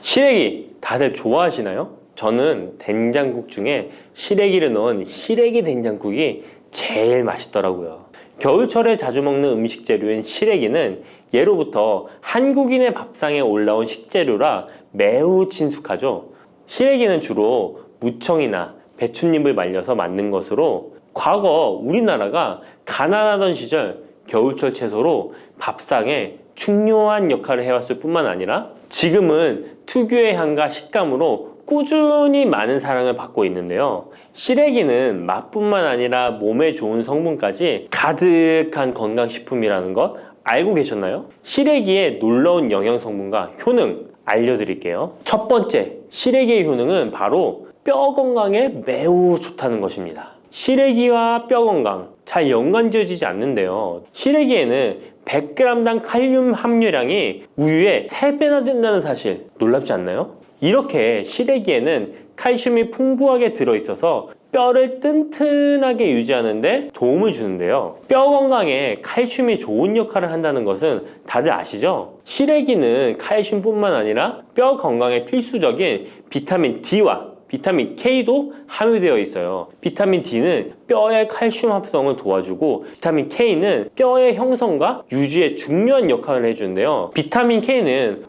시래기 다들 좋아하시나요? 저는 된장국 중에 시래기를 넣은 시래기 된장국이 제일 맛있더라고요. 겨울철에 자주 먹는 음식 재료인 시래기는 예로부터 한국인의 밥상에 올라온 식재료라 매우 친숙하죠. 시래기는 주로 무청이나 배춧잎을 말려서 만든 것으로 과거 우리나라가 가난하던 시절 겨울철 채소로 밥상에 중요한 역할을 해왔을 뿐만 아니라 지금은 특유의 향과 식감으로 꾸준히 많은 사랑을 받고 있는데요. 시래기는 맛뿐만 아니라 몸에 좋은 성분까지 가득한 건강식품이라는 것 알고 계셨나요? 시래기의 놀라운 영양 성분과 효능 알려드릴게요. 첫 번째, 시래기의 효능은 바로 뼈 건강에 매우 좋다는 것입니다. 시래기와 뼈 건강 잘 연관지어지지 않는데요. 시래기에는 100g당 칼륨 함유량이 우유의 3배나 된다는 사실 놀랍지 않나요? 이렇게 시래기에는 칼슘이 풍부하게 들어있어서 뼈를 튼튼하게 유지하는 데 도움을 주는데요. 뼈 건강에 칼슘이 좋은 역할을 한다는 것은 다들 아시죠? 시래기는 칼슘뿐만 아니라 뼈 건강에 필수적인 비타민 D와 비타민 K도 함유되어 있어요. 비타민 D는 뼈의 칼슘 합성을 도와주고 비타민 K는 뼈의 형성과 유지에 중요한 역할을 해주는데요. 비타민 K는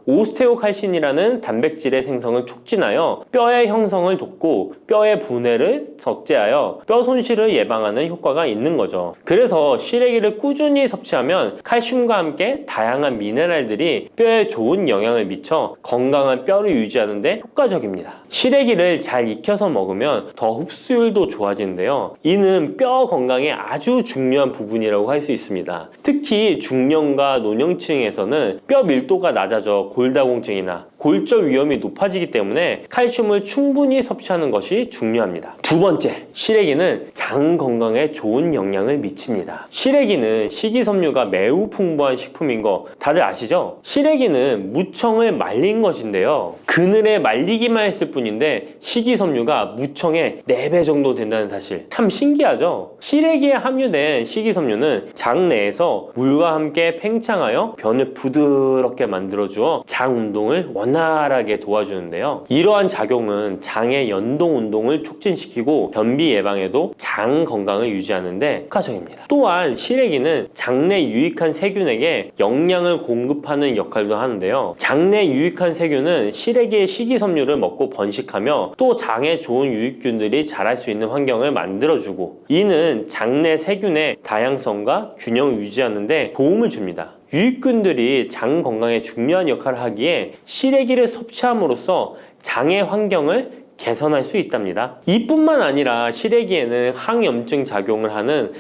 오스테오칼신이라는 단백질의 생성을 촉진하여 뼈의 형성을 돕고 뼈의 분해를 억제하여 뼈 손실을 예방하는 효과가 있는 거죠. 그래서 시래기를 꾸준히 섭취하면 칼슘과 함께 다양한 미네랄들이 뼈에 좋은 영향을 미쳐 건강한 뼈를 유지하는 데 효과적입니다. 시래기를 잘 익혀서 먹으면 더 흡수율도 좋아지는데요. 이는 뼈 건강에 아주 중요한 부분이라고 할 수 있습니다. 특히 중년과 노년층에서는 뼈 밀도가 낮아져 골다공증이나 골절 위험이 높아지기 때문에 칼슘을 충분히 섭취하는 것이 중요합니다. 두 번째, 시래기는 장 건강에 좋은 영향을 미칩니다. 시래기는 식이섬유가 매우 풍부한 식품인 거 다들 아시죠? 시래기는 무청을 말린 것인데요. 그늘에 말리기만 했을 뿐인데 식이섬유가 무청의 4배 정도 된다는 사실 참 신기하죠? 시래기에 함유된 식이섬유는 장 내에서 물과 함께 팽창하여 변을 부드럽게 만들어주어 장 운동을 원활하게 도와주는데요. 이러한 작용은 장의 연동 운동을 촉진시키고 변비 예방에도 장 건강을 유지하는 데 효과적입니다. 또한 시래기는 장내 유익한 세균에게 영양을 공급하는 역할도 하는데요. 장내 유익한 세균은 시래기의 식이섬유를 먹고 번식하며 또 장에 좋은 유익균들이 자랄 수 있는 환경을 만들어주고 이는 장내 세균의 다양성과 균형을 유지하는 데 도움을 줍니다. 유익균들이 장 건강에 중요한 역할을 하기에 시래기를 섭취함으로써 장의 환경을 개선할 수 있답니다. 이뿐만 아니라 시래기에는 항염증 작용을 하는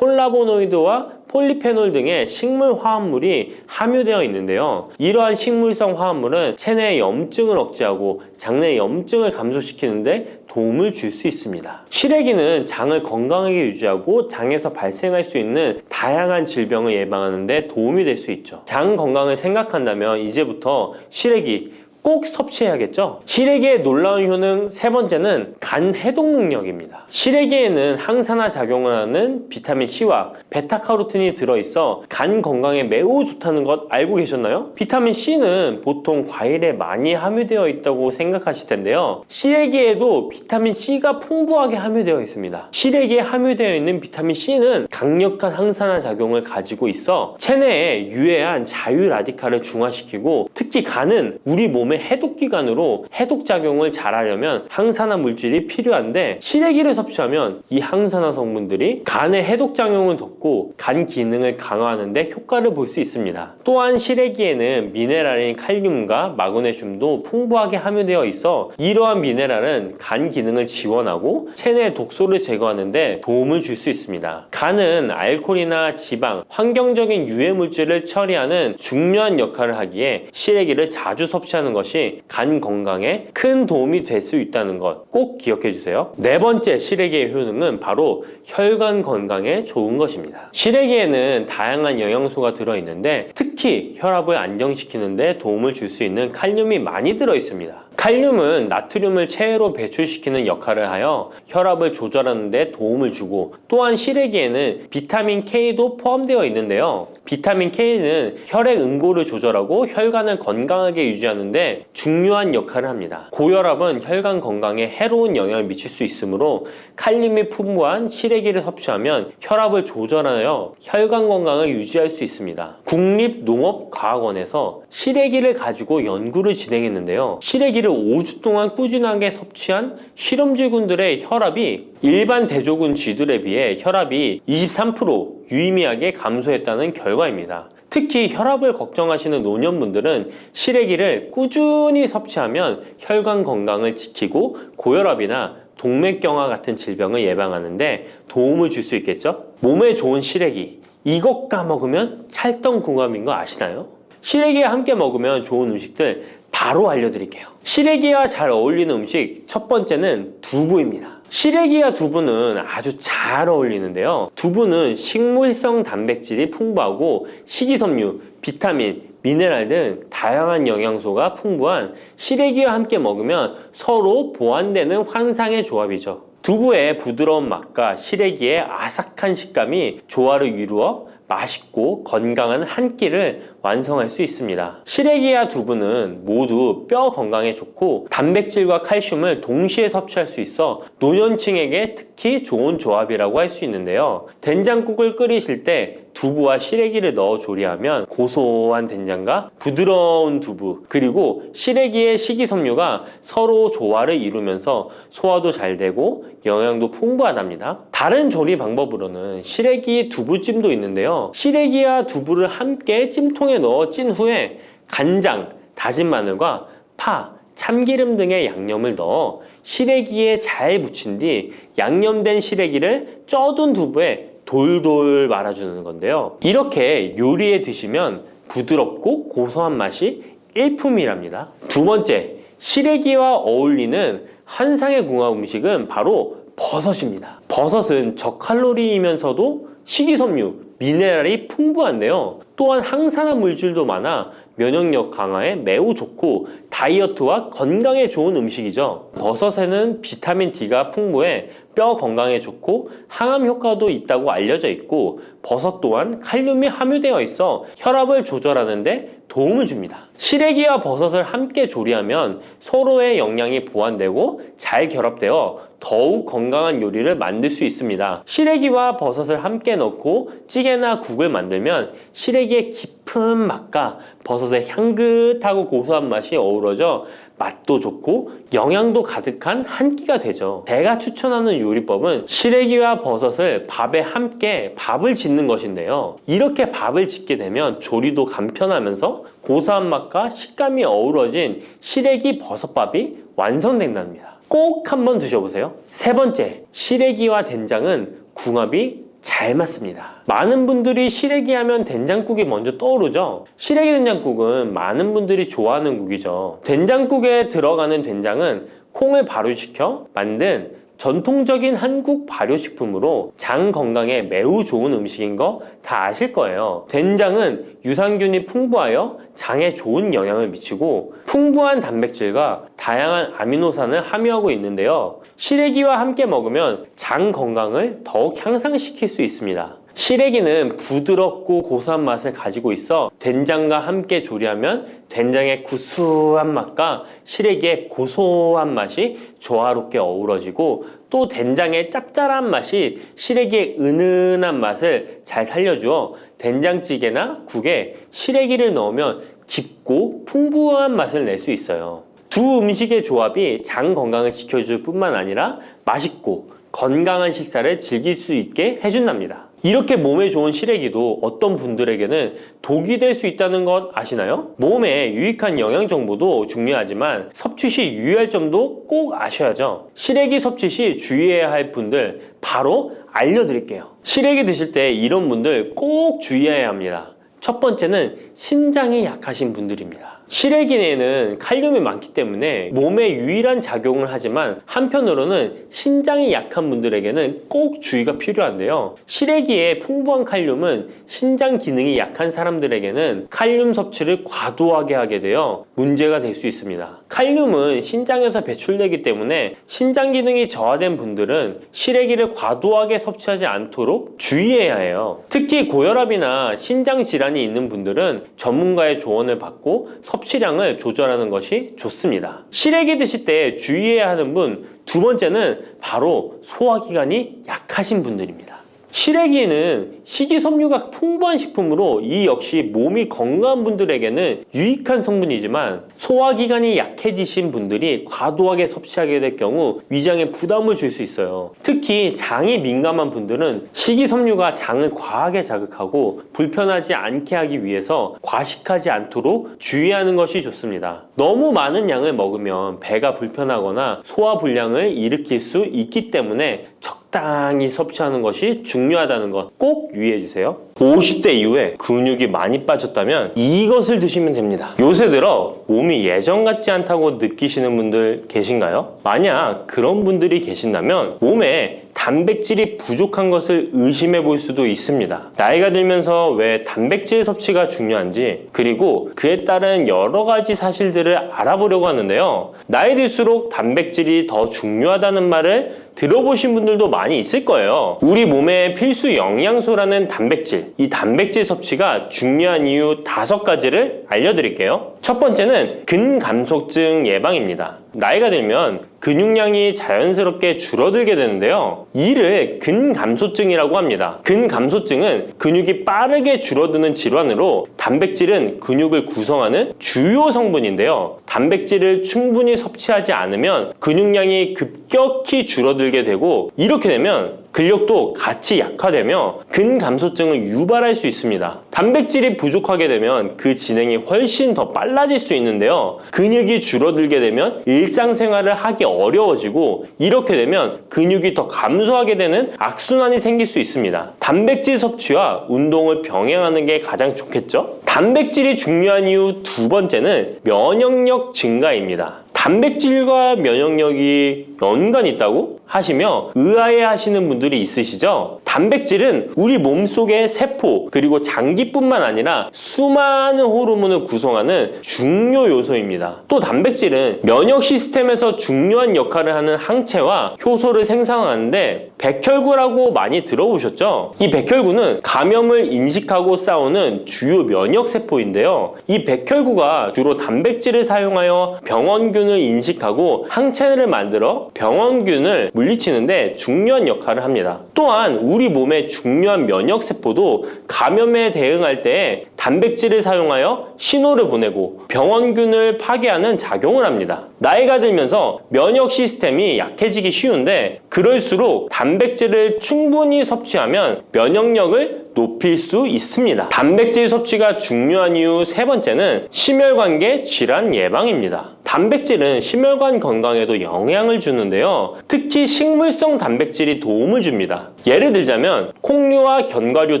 폴라보노이드와 폴리페놀 등의 식물 화합물이 함유되어 있는데요. 이러한 식물성 화합물은 체내의 염증을 억제하고 장내 염증을 감소시키는 데 도움을 줄 수 있습니다. 시래기는 장을 건강하게 유지하고 장에서 발생할 수 있는 다양한 질병을 예방하는 데 도움이 될 수 있죠. 장 건강을 생각한다면 이제부터 시래기 꼭 섭취해야겠죠? 시래기의 놀라운 효능 세 번째는 간 해독 능력입니다. 시래기에는 항산화 작용을 하는 비타민 C와 베타카로틴이 들어있어 간 건강에 매우 좋다는 것 알고 계셨나요? 비타민 C는 보통 과일에 많이 함유되어 있다고 생각하실 텐데요. 시래기에도 비타민 C가 풍부하게 함유되어 있습니다. 시래기에 함유되어 있는 비타민 C는 강력한 항산화 작용을 가지고 있어 체내에 유해한 자유 라디칼을 중화시키고 특히 간은 우리 몸의 해독기관으로 해독작용을 잘하려면 항산화 물질이 필요한데 시래기를 섭취하면 이 항산화 성분들이 간의 해독작용을 돕고 간 기능을 강화하는 데 효과를 볼 수 있습니다. 또한 시래기에는 미네랄인 칼륨과 마그네슘도 풍부하게 함유되어 있어 이러한 미네랄은 간 기능을 지원하고 체내 독소를 제거하는 데 도움을 줄 수 있습니다. 간은 알코올이나 지방, 환경적인 유해 물질을 처리하는 중요한 역할을 하기에 시래기를 자주 섭취하는 것이 간 건강에 큰 도움이 될 수 있다는 것 꼭 기억해 주세요. 네 번째 시래기의 효능은 바로 혈관 건강에 좋은 것입니다. 시래기에는 다양한 영양소가 들어있는데 특히 혈압을 안정시키는 데 도움을 줄 수 있는 칼륨이 많이 들어있습니다. 칼륨은 나트륨을 체외로 배출시키는 역할을 하여 혈압을 조절하는 데 도움을 주고, 또한 시래기에는 비타민 K도 포함되어 있는데요. 비타민 K는 혈액 응고를 조절하고 혈관을 건강하게 유지하는 데 중요한 역할을 합니다. 고혈압은 혈관 건강에 해로운 영향을 미칠 수 있으므로 칼륨이 풍부한 시래기를 섭취하면 혈압을 조절하여 혈관 건강을 유지할 수 있습니다. 국립농업과학원에서 시래기를 가지고 연구를 진행했는데요. 시래기를 5주 동안 꾸준하게 섭취한 실험쥐군들의 혈압이 일반 대조군 쥐들에 비해 혈압이 23% 유의미하게 감소했다는 결과입니다. 특히 혈압을 걱정하시는 노년분들은 시래기를 꾸준히 섭취하면 혈관 건강을 지키고 고혈압이나 동맥경화 같은 질병을 예방하는데 도움을 줄 수 있겠죠? 몸에 좋은 시래기, 이것 까먹으면 찰떡궁합인 거 아시나요? 시래기와 함께 먹으면 좋은 음식들 바로 알려드릴게요. 시래기와 잘 어울리는 음식 첫 번째는 두부입니다. 시래기와 두부는 아주 잘 어울리는데요. 두부는 식물성 단백질이 풍부하고 식이섬유, 비타민, 미네랄 등 다양한 영양소가 풍부한 시래기와 함께 먹으면 서로 보완되는 환상의 조합이죠. 두부의 부드러운 맛과 시래기의 아삭한 식감이 조화를 이루어 맛있고 건강한 한 끼를 완성할 수 있습니다. 시래기와 두부는 모두 뼈 건강에 좋고 단백질과 칼슘을 동시에 섭취할 수 있어 노년층에게 특히 좋은 조합이라고 할 수 있는데요. 된장국을 끓이실 때 두부와 시래기를 넣어 조리하면 고소한 된장과 부드러운 두부, 그리고 시래기의 식이섬유가 서로 조화를 이루면서 소화도 잘 되고 영양도 풍부하답니다. 다른 조리 방법으로는 시래기 두부찜도 있는데요. 시래기와 두부를 함께 찜통에 넣어 찐 후에 간장, 다진 마늘과 파, 참기름 등의 양념을 넣어 시래기에 잘 묻힌 뒤 양념된 시래기를 쪄둔 두부에 돌돌 말아주는 건데요. 이렇게 요리해 드시면 부드럽고 고소한 맛이 일품이랍니다. 두 번째, 시래기와 어울리는 환상의 궁합 음식은 바로 버섯입니다. 버섯은 저칼로리이면서도 식이섬유, 미네랄이 풍부한데요. 또한 항산화 물질도 많아 면역력 강화에 매우 좋고 다이어트와 건강에 좋은 음식이죠. 버섯에는 비타민 D가 풍부해 뼈 건강에 좋고 항암 효과도 있다고 알려져 있고, 버섯 또한 칼륨이 함유되어 있어 혈압을 조절하는 데 도움을 줍니다. 시래기와 버섯을 함께 조리하면 서로의 영양이 보완되고 잘 결합되어 더욱 건강한 요리를 만들 수 있습니다. 시래기와 버섯을 함께 넣고 찌개나 국을 만들면 시래기의 깊은 맛과 버섯의 향긋하고 고소한 맛이 어우러져 맛도 좋고 영양도 가득한 한 끼가 되죠. 제가 추천하는 요리법은 시래기와 버섯을 밥에 함께 밥을 짓는 것인데요. 이렇게 밥을 짓게 되면 조리도 간편하면서 고소한 맛과 식감이 어우러진 시래기 버섯밥이 완성된답니다. 꼭 한번 드셔보세요. 세 번째, 시래기와 된장은 궁합이 잘 맞습니다. 많은 분들이 시래기 하면 된장국이 먼저 떠오르죠. 시래기 된장국은 많은 분들이 좋아하는 국이죠. 된장국에 들어가는 된장은 콩을 발효시켜 만든 전통적인 한국 발효식품으로 장 건강에 매우 좋은 음식인 거 다 아실 거예요. 된장은 유산균이 풍부하여 장에 좋은 영향을 미치고 풍부한 단백질과 다양한 아미노산을 함유하고 있는데요. 시래기와 함께 먹으면 장 건강을 더욱 향상시킬 수 있습니다. 시래기는 부드럽고 고소한 맛을 가지고 있어 된장과 함께 조리하면 된장의 구수한 맛과 시래기의 고소한 맛이 조화롭게 어우러지고, 또 된장의 짭짤한 맛이 시래기의 은은한 맛을 잘 살려주어 된장찌개나 국에 시래기를 넣으면 깊고 풍부한 맛을 낼 수 있어요. 두 음식의 조합이 장 건강을 지켜줄 뿐만 아니라 맛있고 건강한 식사를 즐길 수 있게 해준답니다. 이렇게 몸에 좋은 시래기도 어떤 분들에게는 독이 될 수 있다는 것 아시나요? 몸에 유익한 영양 정보도 중요하지만 섭취 시 유의할 점도 꼭 아셔야죠. 시래기 섭취 시 주의해야 할 분들 바로 알려드릴게요. 시래기 드실 때 이런 분들 꼭 주의해야 합니다. 첫 번째는 신장이 약하신 분들입니다. 시래기에는 칼륨이 많기 때문에 몸에 유일한 작용을 하지만 한편으로는 신장이 약한 분들에게는 꼭 주의가 필요한데요. 시래기에 풍부한 칼륨은 신장 기능이 약한 사람들에게는 칼륨 섭취를 과도하게 하게 되어 문제가 될 수 있습니다. 칼륨은 신장에서 배출되기 때문에 신장 기능이 저하된 분들은 시래기를 과도하게 섭취하지 않도록 주의해야 해요. 특히 고혈압이나 신장 질환이 있는 분들은 전문가의 조언을 받고 섭취량을 조절하는 것이 좋습니다. 시래기 드실 때 주의해야 하는 분 두 번째는 바로 소화기관이 약하신 분들입니다. 시래기는 식이섬유가 풍부한 식품으로 이 역시 몸이 건강한 분들에게는 유익한 성분이지만 소화기관이 약해지신 분들이 과도하게 섭취하게 될 경우 위장에 부담을 줄 수 있어요. 특히 장이 민감한 분들은 식이섬유가 장을 과하게 자극하고 불편하지 않게 하기 위해서 과식하지 않도록 주의하는 것이 좋습니다. 너무 많은 양을 먹으면 배가 불편하거나 소화불량을 일으킬 수 있기 때문에 적당히 섭취하는 것이 중요하다는 것 꼭 유의해 주세요. 50대 이후에 근육이 많이 빠졌다면 이것을 드시면 됩니다. 요새 들어 몸이 예전 같지 않다고 느끼시는 분들 계신가요? 만약 그런 분들이 계신다면 몸에 단백질이 부족한 것을 의심해 볼 수도 있습니다. 나이가 들면서 왜 단백질 섭취가 중요한지 그리고 그에 따른 여러 가지 사실들을 알아보려고 하는데요. 나이 들수록 단백질이 더 중요하다는 말을 들어보신 분들도 많이 있을 거예요. 우리 몸의 필수 영양소라는 단백질, 이 단백질 섭취가 중요한 이유 5가지를 알려드릴게요. 첫 번째는 근감소증 예방입니다. 나이가 들면 근육량이 자연스럽게 줄어들게 되는데요. 이를 근감소증이라고 합니다. 근감소증은 근육이 빠르게 줄어드는 질환으로 단백질은 근육을 구성하는 주요 성분인데요. 단백질을 충분히 섭취하지 않으면 근육량이 급격히 줄어들게 되고 이렇게 되면 근력도 같이 약화되며 근감소증을 유발할 수 있습니다. 단백질이 부족하게 되면 그 진행이 훨씬 더 빨라질 수 있는데요. 근육이 줄어들게 되면 일상생활을 하기 어려워지고 이렇게 되면 근육이 더 감소하게 되는 악순환이 생길 수 있습니다. 단백질 섭취와 운동을 병행하는 게 가장 좋겠죠? 단백질이 중요한 이유 2번째는 면역력 증가입니다. 단백질과 면역력이 연관이 있다고 하시며 의아해 하시는 분들이 있으시죠? 단백질은 우리 몸속의 세포 그리고 장기뿐만 아니라 수많은 호르몬을 구성하는 중요 요소입니다. 또 단백질은 면역 시스템에서 중요한 역할을 하는 항체와 효소를 생성하는데 백혈구라고 많이 들어보셨죠? 이 백혈구는 감염을 인식하고 싸우는 주요 면역 세포인데요. 이 백혈구가 주로 단백질을 사용하여 병원균을 인식하고 항체를 만들어 병원균을 물리치는데 중요한 역할을 합니다. 또한 우리 몸의 중요한 면역 세포도 감염에 대응할 때 단백질을 사용하여 신호를 보내고 병원균을 파괴하는 작용을 합니다. 나이가 들면서 면역 시스템이 약해지기 쉬운데 그럴수록 단백질을 충분히 섭취하면 면역력을 높일 수 있습니다. 단백질 섭취가 중요한 이유 3번째는 심혈관계 질환 예방입니다. 단백질은 심혈관 건강에도 영향을 주는데요. 특히 식물성 단백질이 도움을 줍니다. 예를 들자면 콩류와 견과류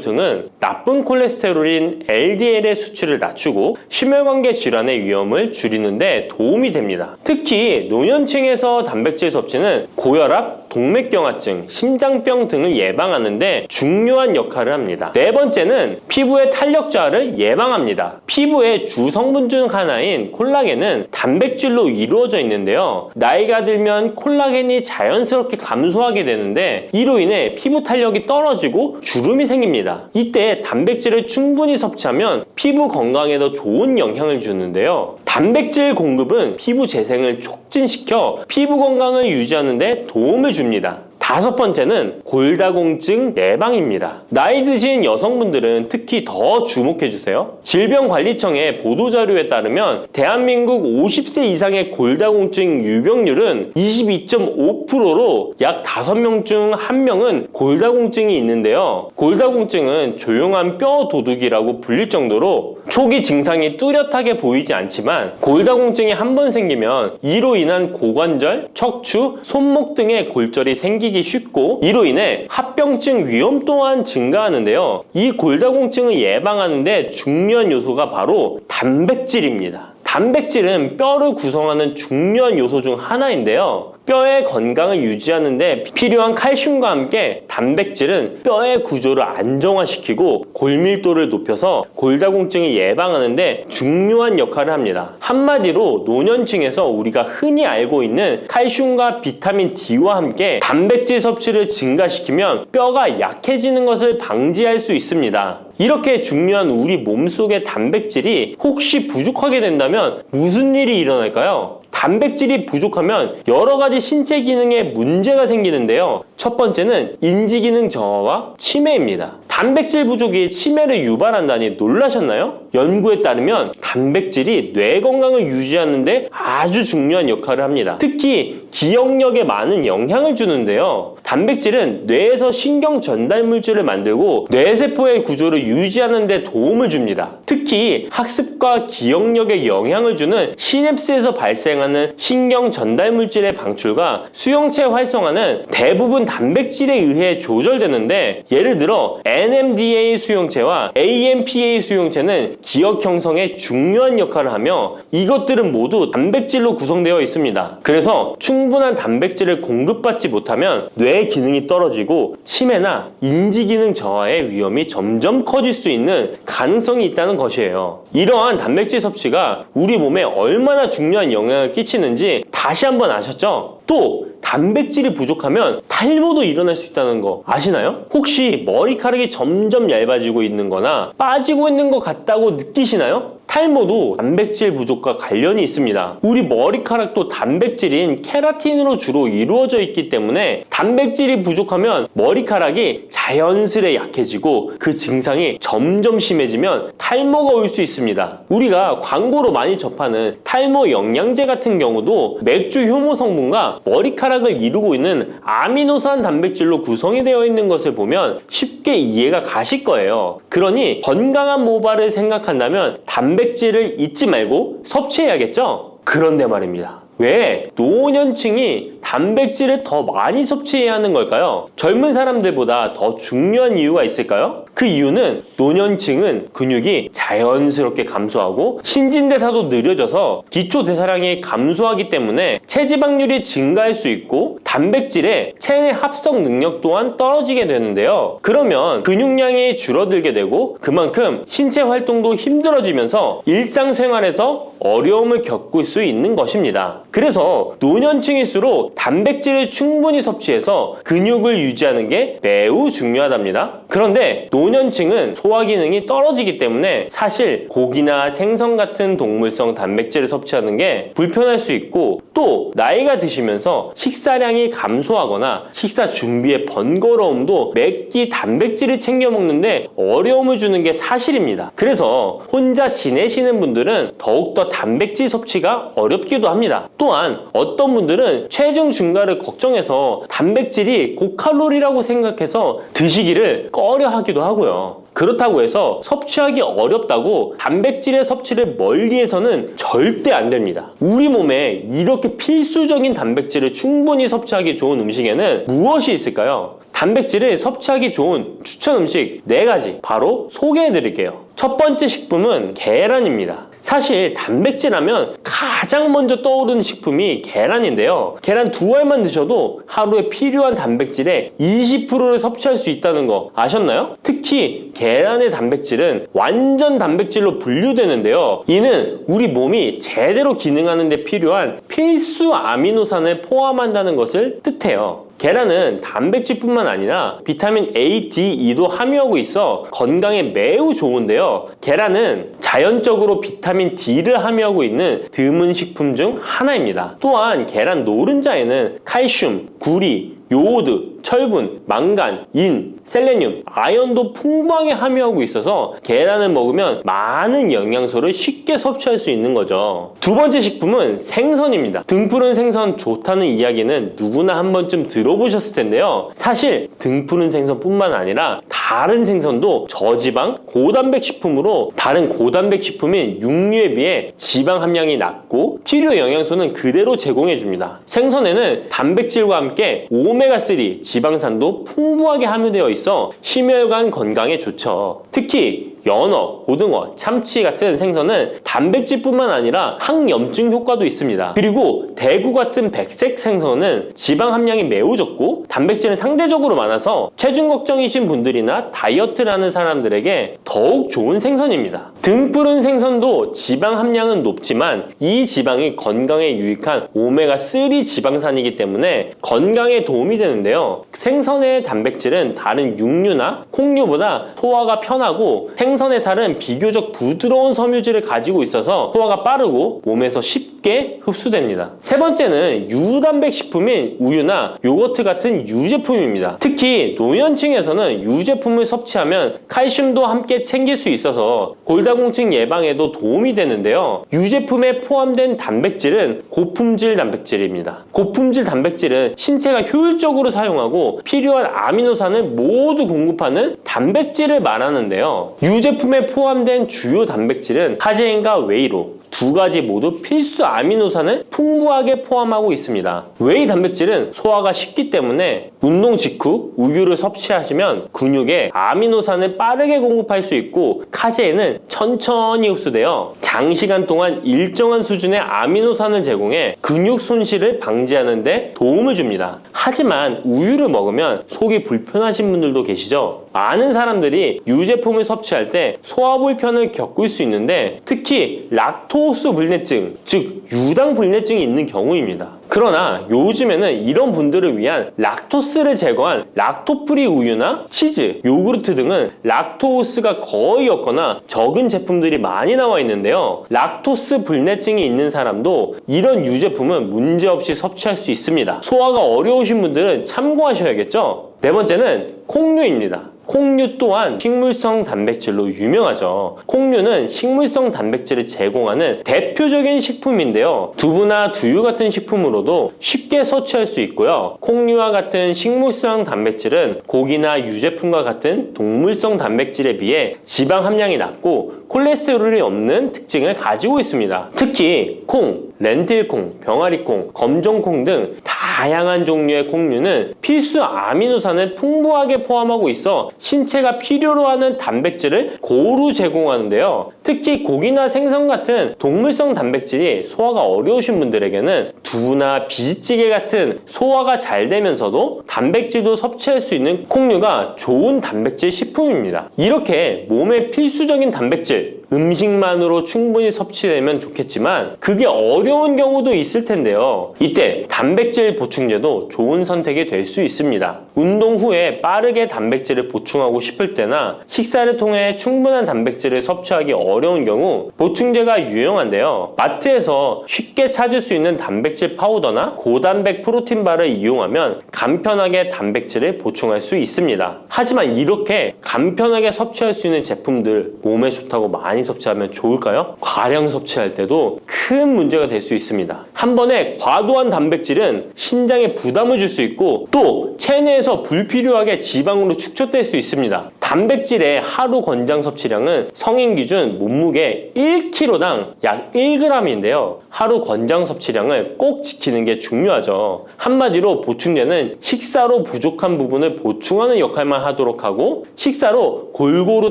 등은 나쁜 콜레스테롤인 LDL의 수치를 낮추고 심혈관계 질환의 위험을 줄이는데 도움이 됩니다. 특히 노년층에서 단백질 섭취는 고혈압, 동맥경화증, 심장병 등을 예방하는데 중요한 역할을 합니다. 4번째는 피부의 탄력 저하를 예방합니다. 피부의 주 성분 중 하나인 콜라겐은 단백질로 이루어져 있는데요. 나이가 들면 콜라겐이 자연스럽게 감소하게 되는데 이로 인해 피부 탄력이 떨어지고 주름이 생깁니다. 이때 단백질을 충분히 섭취하면 피부 건강에도 좋은 영향을 주는데요. 단백질 공급은 피부 재생을 촉진시켜 피부 건강을 유지하는 데 도움을 줍니다. 5번째는 골다공증 예방입니다. 나이 드신 여성분들은 특히 더 주목해주세요. 질병관리청의 보도자료에 따르면 대한민국 50세 이상의 골다공증 유병률은 22.5%로 약 5명 중 1명은 골다공증이 있는데요. 골다공증은 조용한 뼈 도둑이라고 불릴 정도로 초기 증상이 뚜렷하게 보이지 않지만 골다공증이 한 번 생기면 이로 인한 고관절, 척추, 손목 등의 골절이 생기기 쉽고 이로 인해 합병증 위험 또한 증가하는데요. 이 골다공증을 예방하는 데 중요한 요소가 바로 단백질입니다. 단백질은 뼈를 구성하는 중요한 요소 중 하나인데요. 뼈의 건강을 유지하는데 필요한 칼슘과 함께 단백질은 뼈의 구조를 안정화시키고 골밀도를 높여서 골다공증을 예방하는데 중요한 역할을 합니다. 한마디로 노년층에서 우리가 흔히 알고 있는 칼슘과 비타민 D와 함께 단백질 섭취를 증가시키면 뼈가 약해지는 것을 방지할 수 있습니다. 이렇게 중요한 우리 몸속의 단백질이 혹시 부족하게 된다면 무슨 일이 일어날까요? 단백질이 부족하면 여러 가지 신체 기능에 문제가 생기는데요. 첫 번째는 인지 기능 저하와 치매입니다. 단백질 부족이 치매를 유발한다니 놀라셨나요? 연구에 따르면 단백질이 뇌 건강을 유지하는 데 아주 중요한 역할을 합니다. 특히 기억력에 많은 영향을 주는데요. 단백질은 뇌에서 신경 전달 물질을 만들고 뇌세포의 구조를 유지하는 데 도움을 줍니다. 특히 학습과 기억력에 영향을 주는 시냅스에서 발생하는 신경 전달 물질의 방출과 수용체 활성화는 대부분 단백질에 의해 조절되는데, 예를 들어 NMDA 수용체와 AMPA 수용체는 기억 형성에 중요한 역할을 하며 이것들은 모두 단백질로 구성되어 있습니다. 그래서 충분한 단백질을 공급받지 못하면 뇌 기능이 떨어지고 치매나 인지 기능 저하의 위험이 점점 커질 수 있는 가능성이 있다는 것이에요. 이러한 단백질 섭취가 우리 몸에 얼마나 중요한 영향을 끼치는지 다시 한번 아셨죠? 또 단백질이 부족하면 탈모도 일어날 수 있다는 거 아시나요? 혹시 머리카락이 점점 얇아지고 있는 거나 빠지고 있는 것 같다고 느끼시나요? 탈모도 단백질 부족과 관련이 있습니다. 우리 머리카락도 단백질인 케라틴으로 주로 이루어져 있기 때문에 단백질이 부족하면 머리카락이 자연스레 약해지고 그 증상이 점점 심해지면 탈모가 올 수 있습니다. 우리가 광고로 많이 접하는 탈모 영양제 같은 경우도 맥주 효모 성분과 머리카락을 이루고 있는 아미노산 단백질로 구성이 되어 있는 것을 보면 쉽게 이해가 가실 거예요. 그러니 건강한 모발을 생각한다면 단백질을 잊지 말고 섭취해야겠죠? 그런데 말입니다. 왜 노년층이 단백질을 더 많이 섭취해야 하는 걸까요? 젊은 사람들보다 더 중요한 이유가 있을까요? 그 이유는 노년층은 근육이 자연스럽게 감소하고 신진대사도 느려져서 기초대사량이 감소하기 때문에 체지방률이 증가할 수 있고 단백질의 체내 합성 능력 또한 떨어지게 되는데요. 그러면 근육량이 줄어들게 되고 그만큼 신체 활동도 힘들어지면서 일상생활에서 어려움을 겪을 수 있는 것입니다. 그래서 노년층일수록 단백질을 충분히 섭취해서 근육을 유지하는 게 매우 중요하답니다. 그런데 노년층은 소화 기능이 떨어지기 때문에 사실 고기나 생선 같은 동물성 단백질을 섭취하는 게 불편할 수 있고, 또 나이가 드시면서 식사량이 감소하거나 식사 준비의 번거로움도 매끼 단백질을 챙겨 먹는데 어려움을 주는 게 사실입니다. 그래서 혼자 지내시는 분들은 더욱더 단백질 섭취가 어렵기도 합니다. 또한 어떤 분들은 체중 증가를 걱정해서 단백질이 고칼로리라고 생각해서 드시기를 꺼려 하기도 하고요. 그렇다고 해서 섭취하기 어렵다고 단백질의 섭취를 멀리해서는 절대 안 됩니다. 우리 몸에 이렇게 필수적인 단백질을 충분히 섭취하기 좋은 음식에는 무엇이 있을까요? 단백질을 섭취하기 좋은 추천 음식 4가지 바로 소개해 드릴게요. 첫 번째 식품은 계란입니다. 사실 단백질 하면 가장 먼저 떠오르는 식품이 계란인데요. 계란 2알만 드셔도 하루에 필요한 단백질의 20%를 섭취할 수 있다는 거 아셨나요? 특히 계란의 단백질은 완전 단백질로 분류되는데요. 이는 우리 몸이 제대로 기능하는 데 필요한 필수 아미노산을 포함한다는 것을 뜻해요. 계란은 단백질뿐만 아니라 비타민 A, D, E도 함유하고 있어 건강에 매우 좋은데요. 계란은 자연적으로 비타민 D를 함유하고 있는 드문 식품 중 하나입니다. 또한 계란 노른자에는 칼슘, 구리, 요오드, 철분, 망간, 인, 셀레늄, 아연도 풍부하게 함유하고 있어서 계란을 먹으면 많은 영양소를 쉽게 섭취할 수 있는 거죠. 두 번째 식품은 생선입니다. 등푸른 생선 좋다는 이야기는 누구나 한 번쯤 들어보셨을 텐데요. 사실 등푸른 생선뿐만 아니라 다른 생선도 저지방, 고단백 식품으로 다른 고단백 식품인 육류에 비해 지방 함량이 낮고 필요 영양소는 그대로 제공해 줍니다. 생선에는 단백질과 함께 오메가3 지방산도 풍부하게 함유되어 있어 심혈관 건강에 좋죠. 특히 연어, 고등어, 참치 같은 생선은 단백질뿐만 아니라 항염증 효과도 있습니다. 그리고 대구 같은 백색 생선은 지방 함량이 매우 적고 단백질은 상대적으로 많아서 체중 걱정이신 분들이나 다이어트를 하는 사람들에게 더욱 좋은 생선입니다. 등푸른 생선도 지방 함량은 높지만 이 지방이 건강에 유익한 오메가3 지방산이기 때문에 건강에 도움이 되는데요. 생선의 단백질은 다른 육류나 콩류보다 소화가 편하고 생선의 살은 비교적 부드러운 섬유질을 가지고 있어서 소화가 빠르고 몸에서 쉽게 흡수됩니다. 세 번째는 유단백 식품인 우유나 요거트 같은 유제품입니다. 특히 노년층에서는 유제품을 섭취하면 칼슘도 함께 챙길 수 있어서 골다공증 예방에도 도움이 되는데요. 유제품에 포함된 단백질은 고품질 단백질입니다. 고품질 단백질은 신체가 효율적으로 사용하고 필요한 아미노산을 모두 공급하는 단백질을 말하는데요. 유제품에 포함된 주요 단백질은 카제인과 웨이로 두 가지 모두 필수 아미노산을 풍부하게 포함하고 있습니다. 웨이 단백질은 소화가 쉽기 때문에 운동 직후 우유를 섭취하시면 근육에 아미노산을 빠르게 공급할 수 있고 카제인은 천천히 흡수되어 장시간 동안 일정한 수준의 아미노산을 제공해 근육 손실을 방지하는 데 도움을 줍니다. 하지만 우유를 먹으면 속이 불편하신 분들도 계시죠? 많은 사람들이 유제품을 섭취할 때 소화 불편을 겪을 수 있는데 특히 락토스 불내증, 즉 유당 불내증이 있는 경우입니다. 그러나 요즘에는 이런 분들을 위한 락토스를 제거한 락토프리 우유나 치즈, 요구르트 등은 락토스가 거의 없거나 적은 제품들이 많이 나와 있는데요. 락토스 불내증이 있는 사람도 이런 유제품은 문제없이 섭취할 수 있습니다. 소화가 어려우신 분들은 참고하셔야겠죠? 네 번째는 콩류입니다. 콩류 또한 식물성 단백질로 유명하죠. 콩류는 식물성 단백질을 제공하는 대표적인 식품인데요. 두부나 두유 같은 식품으로도 쉽게 섭취할 수 있고요. 콩류와 같은 식물성 단백질은 고기나 유제품과 같은 동물성 단백질에 비해 지방 함량이 낮고 콜레스테롤이 없는 특징을 가지고 있습니다. 특히 콩, 렌틸콩, 병아리콩, 검정콩 등 다양한 종류의 콩류는 필수 아미노산을 풍부하게 포함하고 있어 신체가 필요로 하는 단백질을 고루 제공하는데요. 특히 고기나 생선 같은 동물성 단백질이 소화가 어려우신 분들에게는 두부나 비지찌개 같은 소화가 잘 되면서도 단백질도 섭취할 수 있는 콩류가 좋은 단백질 식품입니다. 이렇게 몸에 필수적인 단백질, 음식만으로 충분히 섭취되면 좋겠지만 그게 어려운 경우도 있을 텐데요. 이때 단백질 보충제도 좋은 선택이 될 수 있습니다. 운동 후에 빠르게 단백질을 보충하고 싶을 때나 식사를 통해 충분한 단백질을 섭취하기 어려운 경우 보충제가 유용한데요. 마트에서 쉽게 찾을 수 있는 단백질 파우더나 고단백 프로틴바를 이용하면 간편하게 단백질을 보충할 수 있습니다. 하지만 이렇게 간편하게 섭취할 수 있는 제품들 몸에 좋다고 많이 섭취하면 좋을까요? 과량 섭취할 때도 큰 문제가 될 수 있습니다. 한 번에 과도한 단백질은 신장에 부담을 줄 수 있고 또 체내에서 불필요하게 지방으로 축적될 수 있습니다. 단백질의 하루 권장 섭취량은 성인 기준 몸무게 1kg당 약 1g인데요. 하루 권장 섭취량을 꼭 지키는 게 중요하죠. 한마디로 보충제는 식사로 부족한 부분을 보충하는 역할만 하도록 하고 식사로 골고루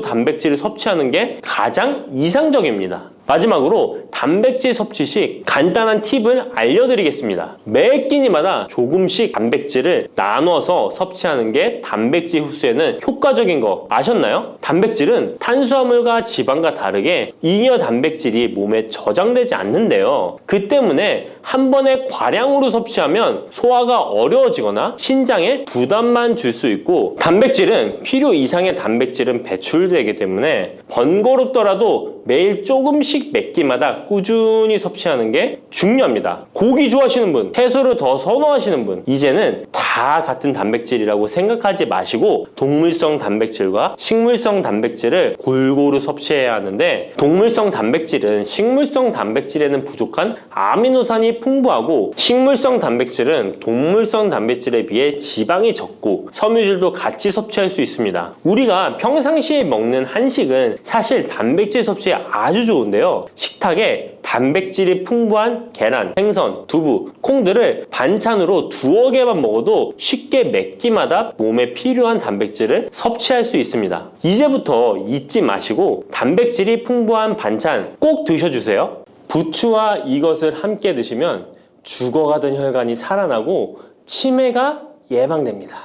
단백질을 섭취하는 게 가장 이상적입니다. 마지막으로 단백질 섭취 시 간단한 팁을 알려드리겠습니다. 매 끼니마다 조금씩 단백질을 나눠서 섭취하는 게 단백질 흡수에는 효과적인 거 아셨나요? 단백질은 탄수화물과 지방과 다르게 잉여 단백질이 몸에 저장되지 않는데요. 그 때문에 한 번에 과량으로 섭취하면 소화가 어려워지거나 신장에 부담만 줄 수 있고 단백질은 필요 이상의 단백질은 배출되기 때문에 번거롭더라도 매일 조금씩 몇 끼마다 꾸준히 섭취하는 게 중요합니다. 고기 좋아하시는 분, 채소를 더 선호하시는 분, 이제는 다 같은 단백질이라고 생각하지 마시고 동물성 단백질과 식물성 단백질을 골고루 섭취해야 하는데 동물성 단백질은 식물성 단백질에는 부족한 아미노산이 풍부하고 식물성 단백질은 동물성 단백질에 비해 지방이 적고 섬유질도 같이 섭취할 수 있습니다. 우리가 평상시에 먹는 한식은 사실 단백질 섭취에 아주 좋은데요. 식탁에 깨, 단백질이 풍부한 계란, 생선, 두부, 콩들을 반찬으로 두어 개만 먹어도 쉽게 몇 끼마다 몸에 필요한 단백질을 섭취할 수 있습니다. 이제부터 잊지 마시고 단백질이 풍부한 반찬 꼭 드셔주세요. 부추와 이것을 함께 드시면 죽어가던 혈관이 살아나고 치매가 예방됩니다.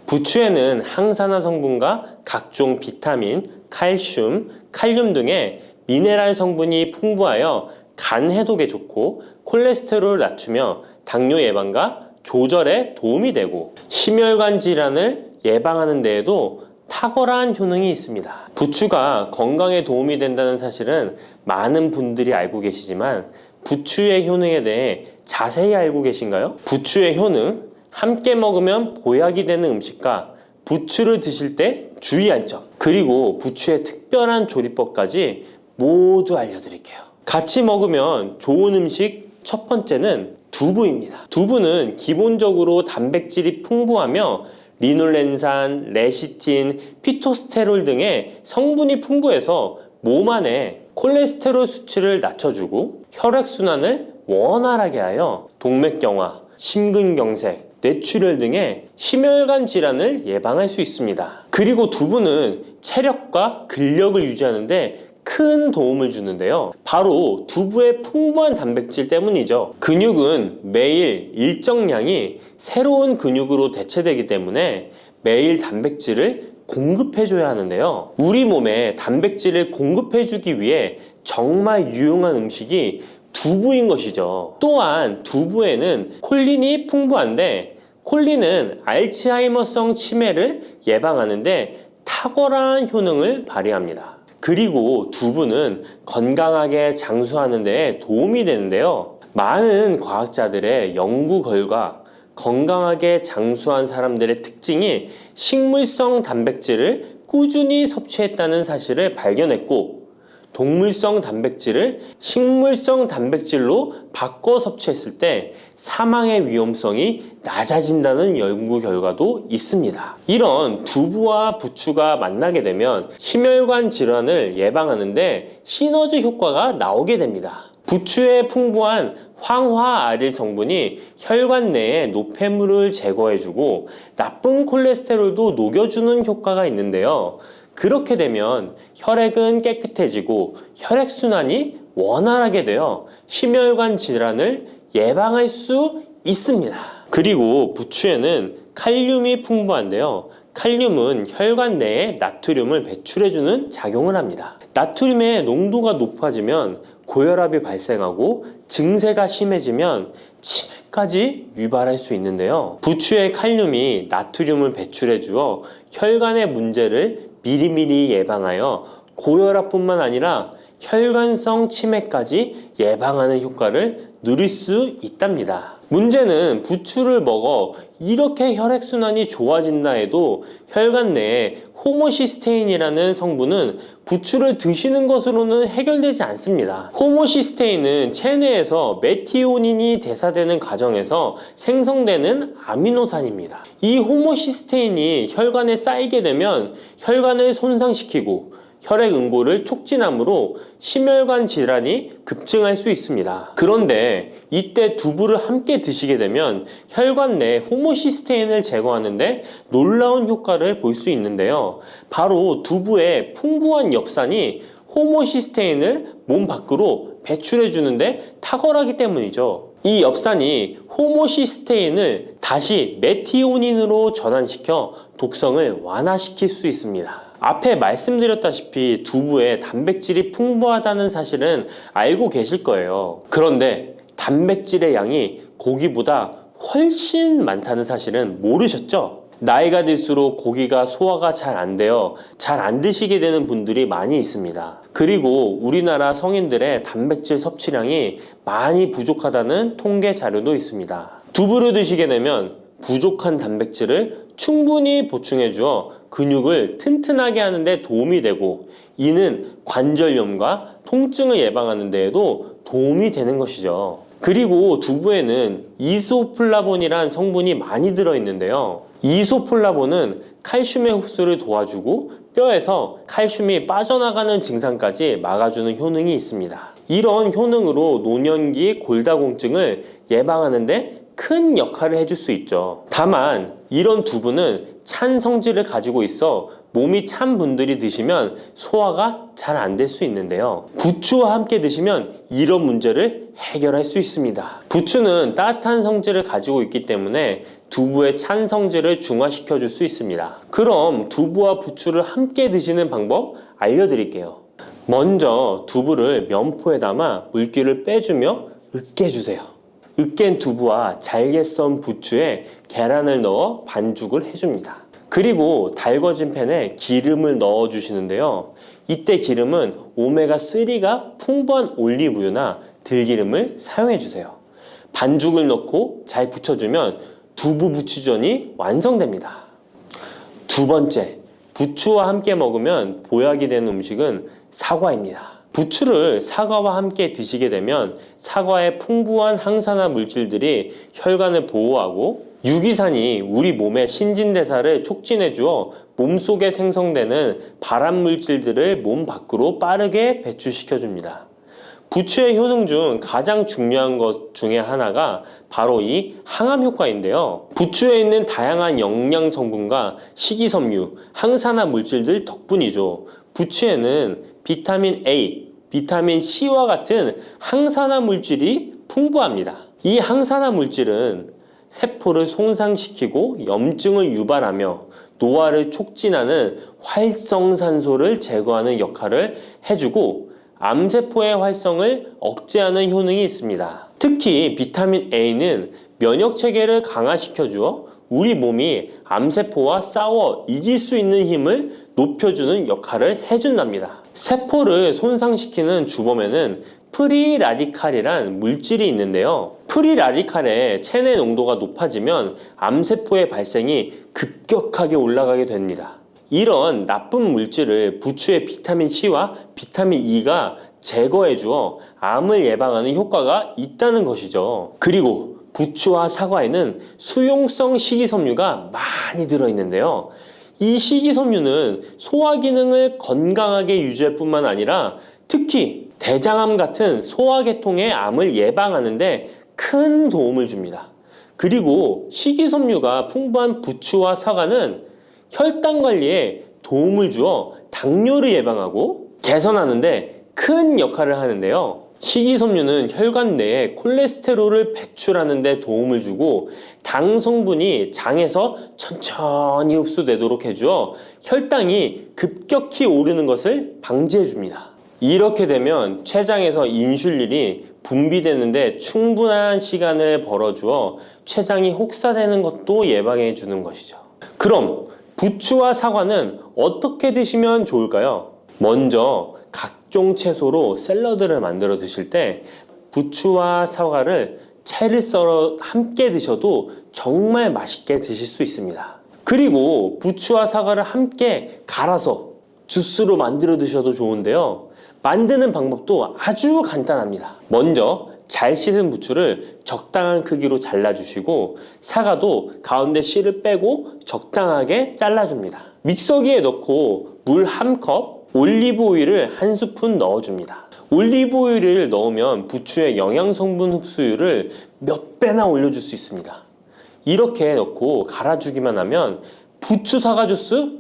부추에는 항산화 성분과 각종 비타민, 칼슘, 칼륨 등의 미네랄 성분이 풍부하여 간 해독에 좋고 콜레스테롤을 낮추며 당뇨 예방과 조절에 도움이 되고 심혈관 질환을 예방하는 데에도 탁월한 효능이 있습니다. 부추가 건강에 도움이 된다는 사실은 많은 분들이 알고 계시지만 부추의 효능에 대해 자세히 알고 계신가요? 부추의 효능, 함께 먹으면 보약이 되는 음식과 부추를 드실 때 주의할 점, 그리고 부추의 특별한 조리법까지 모두 알려드릴게요. 같이 먹으면 좋은 음식 첫 번째는 두부입니다. 두부는 기본적으로 단백질이 풍부하며 리놀렌산, 레시틴, 피토스테롤 등의 성분이 풍부해서 몸 안에 콜레스테롤 수치를 낮춰주고 혈액순환을 원활하게 하여 동맥경화, 심근경색, 뇌출혈 등의 심혈관 질환을 예방할 수 있습니다. 그리고 두부는 체력과 근력을 유지하는데 큰 도움을 주는데요. 바로 두부의 풍부한 단백질 때문이죠. 근육은 매일 일정량이 새로운 근육으로 대체되기 때문에 매일 단백질을 공급해줘야 하는데요. 우리 몸에 단백질을 공급해주기 위해 정말 유용한 음식이 두부인 것이죠. 또한 두부에는 콜린이 풍부한데 콜린은 알츠하이머성 치매를 예방하는데 탁월한 효능을 발휘합니다. 그리고 두부는 건강하게 장수하는 데 도움이 되는데요. 많은 과학자들의 연구 결과 건강하게 장수한 사람들의 특징이 식물성 단백질을 꾸준히 섭취했다는 사실을 발견했고 동물성 단백질을 식물성 단백질로 바꿔 섭취했을 때 사망의 위험성이 낮아진다는 연구 결과도 있습니다. 이런 두부와 부추가 만나게 되면 심혈관 질환을 예방하는데 시너지 효과가 나오게 됩니다. 부추의 풍부한 황화아릴 성분이 혈관 내의 노폐물을 제거해주고 나쁜 콜레스테롤도 녹여주는 효과가 있는데요. 그렇게 되면 혈액은 깨끗해지고 혈액순환이 원활하게 되어 심혈관 질환을 예방할 수 있습니다. 그리고 부추에는 칼륨이 풍부한데요. 칼륨은 혈관 내에 나트륨을 배출해주는 작용을 합니다. 나트륨의 농도가 높아지면 고혈압이 발생하고 증세가 심해지면 치매까지 유발할 수 있는데요. 부추의 칼륨이 나트륨을 배출해 주어 혈관의 문제를 미리미리 예방하여 고혈압뿐만 아니라 혈관성 치매까지 예방하는 효과를 누릴 수 있답니다. 문제는 부추를 먹어 이렇게 혈액순환이 좋아진다 해도 혈관 내에 호모시스테인이라는 성분은 부추를 드시는 것으로는 해결되지 않습니다. 호모시스테인은 체내에서 메티오닌이 대사되는 과정에서 생성되는 아미노산입니다. 이 호모시스테인이 혈관에 쌓이게 되면 혈관을 손상시키고 혈액 응고를 촉진하므로 심혈관 질환이 급증할 수 있습니다. 그런데 이때 두부를 함께 드시게 되면 혈관 내 호모시스테인을 제거하는데 놀라운 효과를 볼 수 있는데요. 바로 두부의 풍부한 엽산이 호모시스테인을 몸 밖으로 배출해 주는데 탁월하기 때문이죠. 이 엽산이 호모시스테인을 다시 메티오닌으로 전환시켜 독성을 완화시킬 수 있습니다. 앞에 말씀드렸다시피 두부에 단백질이 풍부하다는 사실은 알고 계실 거예요. 그런데 단백질의 양이 고기보다 훨씬 많다는 사실은 모르셨죠? 나이가 들수록 고기가 소화가 잘 안 되어 잘 안 드시게 되는 분들이 많이 있습니다. 그리고 우리나라 성인들의 단백질 섭취량이 많이 부족하다는 통계 자료도 있습니다. 두부를 드시게 되면 부족한 단백질을 충분히 보충해 주어 근육을 튼튼하게 하는 데 도움이 되고 이는 관절염과 통증을 예방하는 데에도 도움이 되는 것이죠. 그리고 두부에는 이소플라본이란 성분이 많이 들어있는데요. 이소플라본은 칼슘의 흡수를 도와주고 뼈에서 칼슘이 빠져나가는 증상까지 막아주는 효능이 있습니다. 이런 효능으로 노년기 골다공증을 예방하는데 큰 역할을 해줄 수 있죠. 다만 이런 두부는 찬 성질을 가지고 있어 몸이 찬 분들이 드시면 소화가 잘 안 될 수 있는데요. 부추와 함께 드시면 이런 문제를 해결할 수 있습니다. 부추는 따뜻한 성질을 가지고 있기 때문에 두부의 찬 성질을 중화시켜 줄 수 있습니다. 그럼 두부와 부추를 함께 드시는 방법 알려드릴게요. 먼저 두부를 면포에 담아 물기를 빼주며 으깨주세요. 으깬 두부와 잘게 썬 부추에 계란을 넣어 반죽을 해줍니다. 그리고 달궈진 팬에 기름을 넣어 주시는데요. 이때 기름은 오메가3가 풍부한 올리브유나 들기름을 사용해 주세요. 반죽을 넣고 잘 부쳐주면 두부 부추전이 완성됩니다. 두 번째, 부추와 함께 먹으면 보약이 되는 음식은 사과입니다. 부추를 사과와 함께 드시게 되면 사과의 풍부한 항산화 물질들이 혈관을 보호하고 유기산이 우리 몸의 신진대사를 촉진해 주어 몸속에 생성되는 발암 물질들을 몸 밖으로 빠르게 배출시켜 줍니다. 부추의 효능 중 가장 중요한 것 중에 하나가 바로 이 항암 효과인데요. 부추에 있는 다양한 영양 성분과 식이섬유, 항산화 물질들 덕분이죠. 부추에는 비타민 A, 비타민 C와 같은 항산화 물질이 풍부합니다. 이 항산화 물질은 세포를 손상시키고 염증을 유발하며 노화를 촉진하는 활성산소를 제거하는 역할을 해주고 암세포의 활성을 억제하는 효능이 있습니다. 특히 비타민 A는 면역체계를 강화시켜주어 우리 몸이 암세포와 싸워 이길 수 있는 힘을 높여주는 역할을 해준답니다. 세포를 손상시키는 주범에는 프리라디칼이란 물질이 있는데요. 프리라디칼의 체내 농도가 높아지면 암세포의 발생이 급격하게 올라가게 됩니다. 이런 나쁜 물질을 부추의 비타민 C와 비타민 E가 제거해 주어 암을 예방하는 효과가 있다는 것이죠. 그리고 부추와 사과에는 수용성 식이섬유가 많이 들어있는데요. 이 식이섬유는 소화 기능을 건강하게 유지할 뿐만 아니라 특히 대장암 같은 소화계통의 암을 예방하는데 큰 도움을 줍니다. 그리고 식이섬유가 풍부한 부추와 사과는 혈당 관리에 도움을 주어 당뇨를 예방하고 개선하는데 큰 역할을 하는데요. 식이섬유는 혈관 내에 콜레스테롤을 배출하는 데 도움을 주고 당 성분이 장에서 천천히 흡수되도록 해주어 혈당이 급격히 오르는 것을 방지해 줍니다. 이렇게 되면 췌장에서 인슐린이 분비되는데 충분한 시간을 벌어주어 췌장이 혹사되는 것도 예방해 주는 것이죠. 그럼 부추와 사과는 어떻게 드시면 좋을까요? 먼저 각종 채소로 샐러드를 만들어 드실 때 부추와 사과를 채를 썰어 함께 드셔도 정말 맛있게 드실 수 있습니다. 그리고 부추와 사과를 함께 갈아서 주스로 만들어 드셔도 좋은데요. 만드는 방법도 아주 간단합니다. 먼저 잘 씻은 부추를 적당한 크기로 잘라주시고 사과도 가운데 씨를 빼고 적당하게 잘라줍니다. 믹서기에 넣고 물 1컵, 올리브 오일을 1스푼 넣어줍니다. 올리브 오일을 넣으면 부추의 영양 성분 흡수율을 몇 배나 올려줄 수 있습니다. 이렇게 넣고 갈아주기만 하면 부추 사과 주스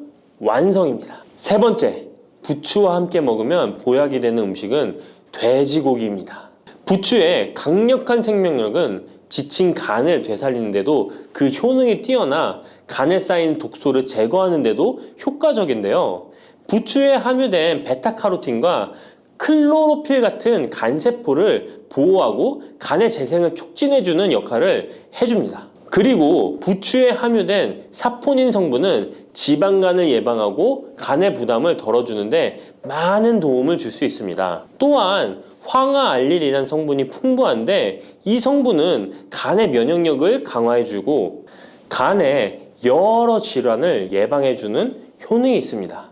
완성입니다. 세 번째, 부추와 함께 먹으면 보약이 되는 음식은 돼지고기입니다. 부추의 강력한 생명력은 지친 간을 되살리는데도 그 효능이 뛰어나 간에 쌓인 독소를 제거하는데도 효과적인데요. 부추에 함유된 베타카로틴과 클로로필 같은 간세포를 보호하고 간의 재생을 촉진해주는 역할을 해줍니다. 그리고 부추에 함유된 사포닌 성분은 지방간을 예방하고 간의 부담을 덜어주는데 많은 도움을 줄 수 있습니다. 또한 황화알릴이라는 성분이 풍부한데 이 성분은 간의 면역력을 강화해주고 간의 여러 질환을 예방해주는 효능이 있습니다.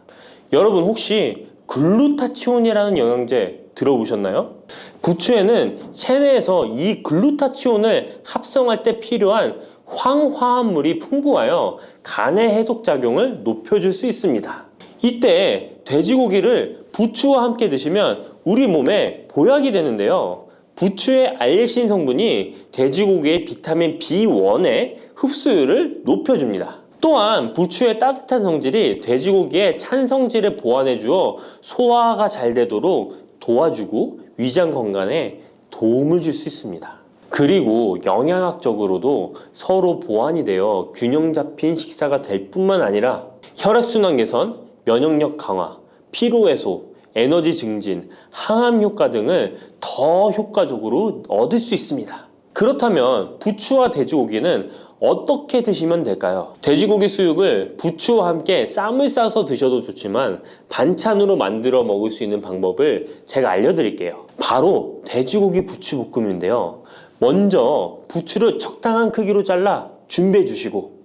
여러분 혹시 글루타치온이라는 영양제 들어보셨나요? 부추에는 체내에서 이 글루타치온을 합성할 때 필요한 황화합물이 풍부하여 간의 해독작용을 높여줄 수 있습니다. 이때 돼지고기를 부추와 함께 드시면 우리 몸에 보약이 되는데요. 부추의 알레신 성분이 돼지고기의 비타민 B1의 흡수율을 높여줍니다. 또한 부추의 따뜻한 성질이 돼지고기의 찬 성질을 보완해 주어 소화가 잘 되도록 도와주고 위장 건강에 도움을 줄 수 있습니다. 그리고 영양학적으로도 서로 보완이 되어 균형 잡힌 식사가 될 뿐만 아니라 혈액순환 개선, 면역력 강화, 피로 해소, 에너지 증진, 항암 효과 등을 더 효과적으로 얻을 수 있습니다. 그렇다면 부추와 돼지고기는 어떻게 드시면 될까요? 돼지고기 수육을 부추와 함께 쌈을 싸서 드셔도 좋지만 반찬으로 만들어 먹을 수 있는 방법을 제가 알려드릴게요. 바로 돼지고기 부추볶음인데요. 먼저 부추를 적당한 크기로 잘라 준비해 주시고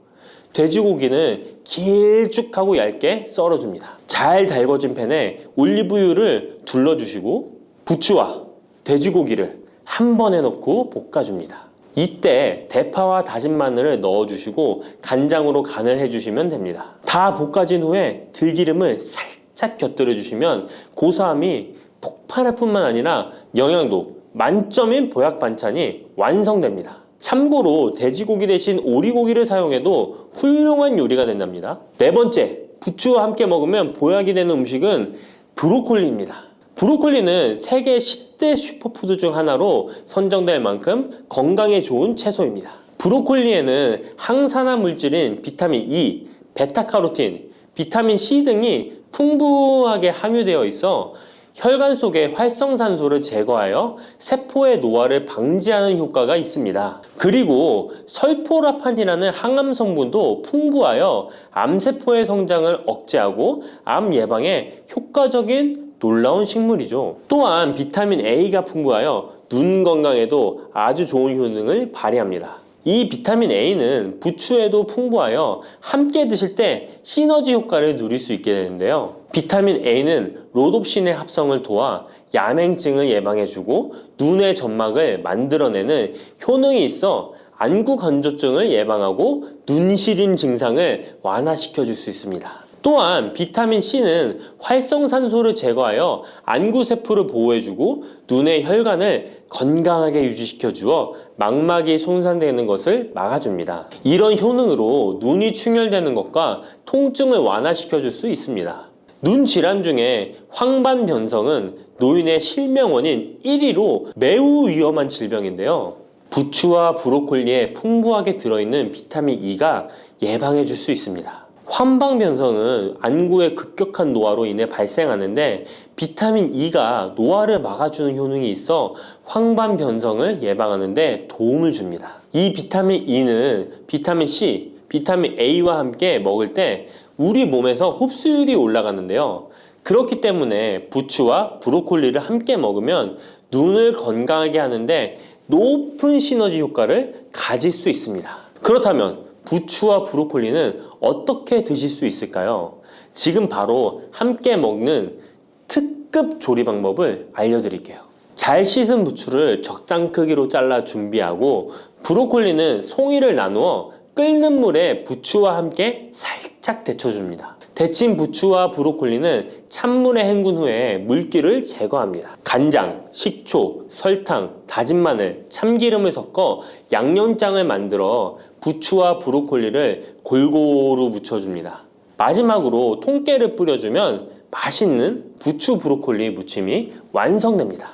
돼지고기는 길쭉하고 얇게 썰어줍니다. 잘 달궈진 팬에 올리브유를 둘러주시고 부추와 돼지고기를 한 번에 넣고 볶아줍니다. 이때 대파와 다진 마늘을 넣어주시고 간장으로 간을 해주시면 됩니다. 다 볶아진 후에 들기름을 살짝 곁들여 주시면 고소함이 폭발할 뿐만 아니라 영양도 만점인 보약 반찬이 완성됩니다. 참고로 돼지고기 대신 오리고기를 사용해도 훌륭한 요리가 된답니다. 네 번째, 부추와 함께 먹으면 보약이 되는 음식은 브로콜리입니다. 브로콜리는 세계 10대 슈퍼푸드 중 하나로 선정될 만큼 건강에 좋은 채소입니다. 브로콜리에는 항산화 물질인 비타민 E, 베타카로틴, 비타민 C 등이 풍부하게 함유되어 있어 혈관 속의 활성산소를 제거하여 세포의 노화를 방지하는 효과가 있습니다. 그리고 설포라판이라는 항암 성분도 풍부하여 암세포의 성장을 억제하고 암 예방에 효과적인 놀라운 식물이죠. 또한 비타민 A가 풍부하여 눈 건강에도 아주 좋은 효능을 발휘합니다. 이 비타민 A는 부추에도 풍부하여 함께 드실 때 시너지 효과를 누릴 수 있게 되는데요. 비타민 A는 로놉신의 합성을 도와 야맹증을 예방해주고 눈의 점막을 만들어내는 효능이 있어 안구 건조증을 예방하고 눈시림 증상을 완화시켜줄 수 있습니다. 또한 비타민 C는 활성산소를 제거하여 안구세포를 보호해주고 눈의 혈관을 건강하게 유지시켜 주어 망막이 손상되는 것을 막아줍니다. 이런 효능으로 눈이 충혈되는 것과 통증을 완화시켜 줄 수 있습니다. 눈 질환 중에 황반변성은 노인의 실명원인 1위로 매우 위험한 질병인데요. 부추와 브로콜리에 풍부하게 들어있는 비타민 E가 예방해 줄 수 있습니다. 황반변성은 안구의 급격한 노화로 인해 발생하는데 비타민 E가 노화를 막아주는 효능이 있어 황반변성을 예방하는 데 도움을 줍니다. 이 비타민 E는 비타민 C, 비타민 A와 함께 먹을 때 우리 몸에서 흡수율이 올라가는데요. 그렇기 때문에 부추와 브로콜리를 함께 먹으면 눈을 건강하게 하는데 높은 시너지 효과를 가질 수 있습니다. 그렇다면 부추와 브로콜리는 어떻게 드실 수 있을까요? 지금 바로 함께 먹는 특급 조리 방법을 알려드릴게요. 잘 씻은 부추를 적당 크기로 잘라 준비하고 브로콜리는 송이를 나누어 끓는 물에 부추와 함께 살짝 데쳐줍니다. 데친 부추와 브로콜리는 찬물에 헹군 후에 물기를 제거합니다. 간장, 식초, 설탕, 다진 마늘, 참기름을 섞어 양념장을 만들어 부추와 브로콜리를 골고루 묻혀줍니다. 마지막으로 통깨를 뿌려주면 맛있는 부추 브로콜리 무침이 완성됩니다.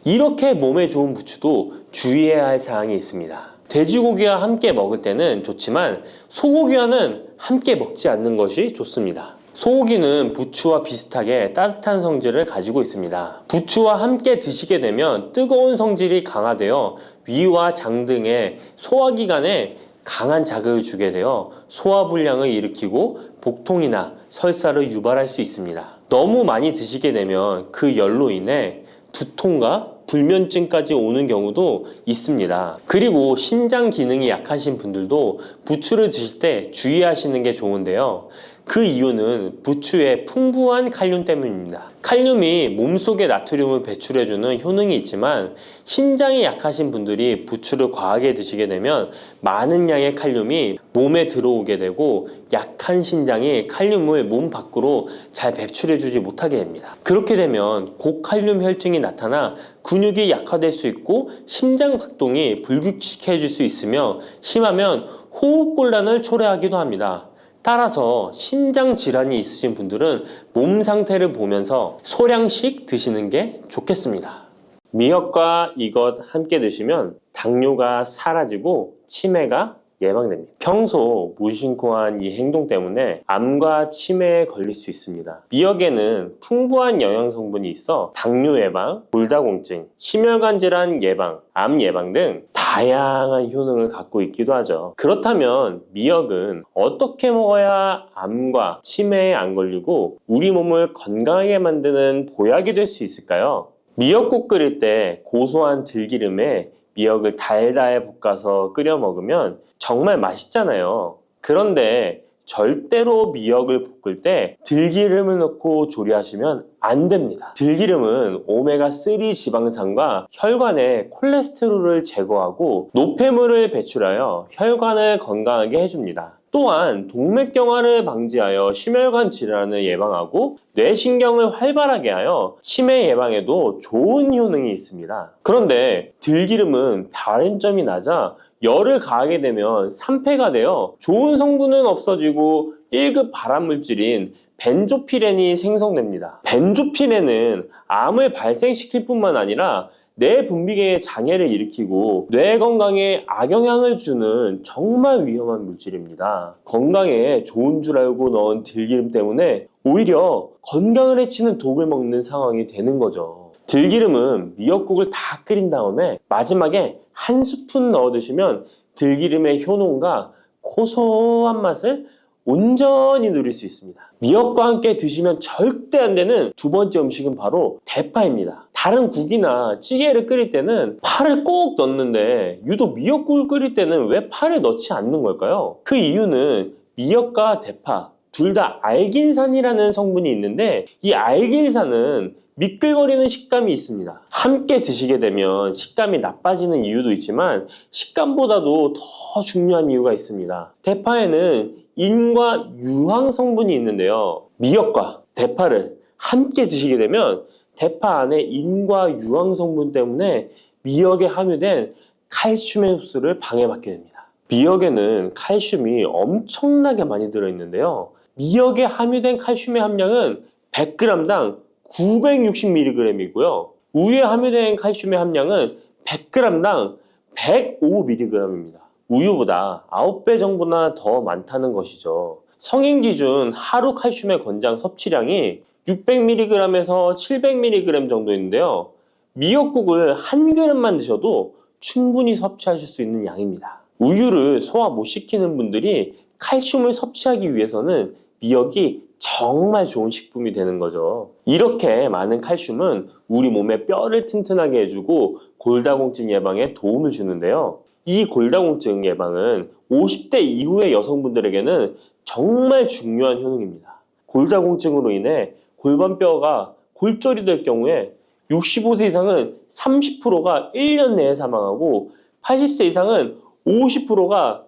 이렇게 몸에 좋은 부추도 주의해야 할 사항이 있습니다. 돼지고기와 함께 먹을 때는 좋지만 소고기와는 함께 먹지 않는 것이 좋습니다. 소고기는 부추와 비슷하게 따뜻한 성질을 가지고 있습니다. 부추와 함께 드시게 되면 뜨거운 성질이 강화되어 위와 장 등의 소화기관에 강한 자극을 주게 되어 소화불량을 일으키고 복통이나 설사를 유발할 수 있습니다. 너무 많이 드시게 되면 그 열로 인해 두통과 불면증까지 오는 경우도 있습니다. 그리고 신장 기능이 약하신 분들도 부추를 드실 때 주의하시는 게 좋은데요. 그 이유는 부추의 풍부한 칼륨 때문입니다. 칼륨이 몸속에 나트륨을 배출해주는 효능이 있지만 신장이 약하신 분들이 부추를 과하게 드시게 되면 많은 양의 칼륨이 몸에 들어오게 되고 약한 신장이 칼륨을 몸 밖으로 잘 배출해주지 못하게 됩니다. 그렇게 되면 고칼륨 혈증이 나타나 근육이 약화될 수 있고 심장 박동이 불규칙해질 수 있으며 심하면 호흡곤란을 초래하기도 합니다. 따라서 신장 질환이 있으신 분들은 몸 상태를 보면서 소량씩 드시는 게 좋겠습니다. 미역과 이것 함께 드시면 당뇨가 사라지고 치매가 예방됩니다. 평소 무심코한 이 행동 때문에 암과 치매에 걸릴 수 있습니다. 미역에는 풍부한 영양 성분이 있어 당뇨 예방, 골다공증, 심혈관 질환 예방, 암 예방 등 다양한 효능을 갖고 있기도 하죠. 그렇다면 미역은 어떻게 먹어야 암과 치매에 안 걸리고 우리 몸을 건강하게 만드는 보약이 될 수 있을까요? 미역국 끓일 때 고소한 들기름에 미역을 달달 볶아서 끓여 먹으면 정말 맛있잖아요. 그런데 절대로 미역을 볶을 때 들기름을 넣고 조리하시면 안 됩니다. 들기름은 오메가3 지방산과 혈관의 콜레스테롤을 제거하고 노폐물을 배출하여 혈관을 건강하게 해줍니다. 또한 동맥경화를 방지하여 심혈관 질환을 예방하고 뇌신경을 활발하게 하여 치매 예방에도 좋은 효능이 있습니다. 그런데 들기름은 다른 점이 낮아 열을 가하게 되면 산패가 되어 좋은 성분은 없어지고 1급 발암물질인 벤조피렌이 생성됩니다. 벤조피렌은 암을 발생시킬 뿐만 아니라 뇌 분비계의 장애를 일으키고 뇌 건강에 악영향을 주는 정말 위험한 물질입니다. 건강에 좋은 줄 알고 넣은 들기름 때문에 오히려 건강을 해치는 독을 먹는 상황이 되는 거죠. 들기름은 미역국을 다 끓인 다음에 마지막에 한 스푼 넣어 드시면 들기름의 효능과 고소한 맛을 온전히 누릴 수 있습니다. 미역과 함께 드시면 절대 안 되는 두 번째 음식은 바로 대파입니다. 다른 국이나 찌개를 끓일 때는 파를 꼭 넣는데 유독 미역국을 끓일 때는 왜 파를 넣지 않는 걸까요? 그 이유는 미역과 대파 둘 다 알긴산이라는 성분이 있는데 이 알긴산은 미끌거리는 식감이 있습니다. 함께 드시게 되면 식감이 나빠지는 이유도 있지만 식감보다도 더 중요한 이유가 있습니다. 대파에는 인과 유황 성분이 있는데요. 미역과 대파를 함께 드시게 되면 대파 안에 인과 유황 성분 때문에 미역에 함유된 칼슘의 흡수를 방해받게 됩니다. 미역에는 칼슘이 엄청나게 많이 들어있는데요. 미역에 함유된 칼슘의 함량은 100g당 960mg이고요. 우유에 함유된 칼슘의 함량은 100g당 105mg입니다. 우유보다 9배 정도나 더 많다는 것이죠. 성인 기준 하루 칼슘의 권장 섭취량이 600mg에서 700mg 정도인데요. 미역국을 한 그릇만 드셔도 충분히 섭취하실 수 있는 양입니다. 우유를 소화 못 시키는 분들이 칼슘을 섭취하기 위해서는 미역이 정말 좋은 식품이 되는 거죠. 이렇게 많은 칼슘은 우리 몸의 뼈를 튼튼하게 해주고 골다공증 예방에 도움을 주는데요. 이 골다공증 예방은 50대 이후의 여성분들에게는 정말 중요한 효능입니다. 골다공증으로 인해 골반뼈가 골절이 될 경우에 65세 이상은 30%가 1년 내에 사망하고 80세 이상은 50%가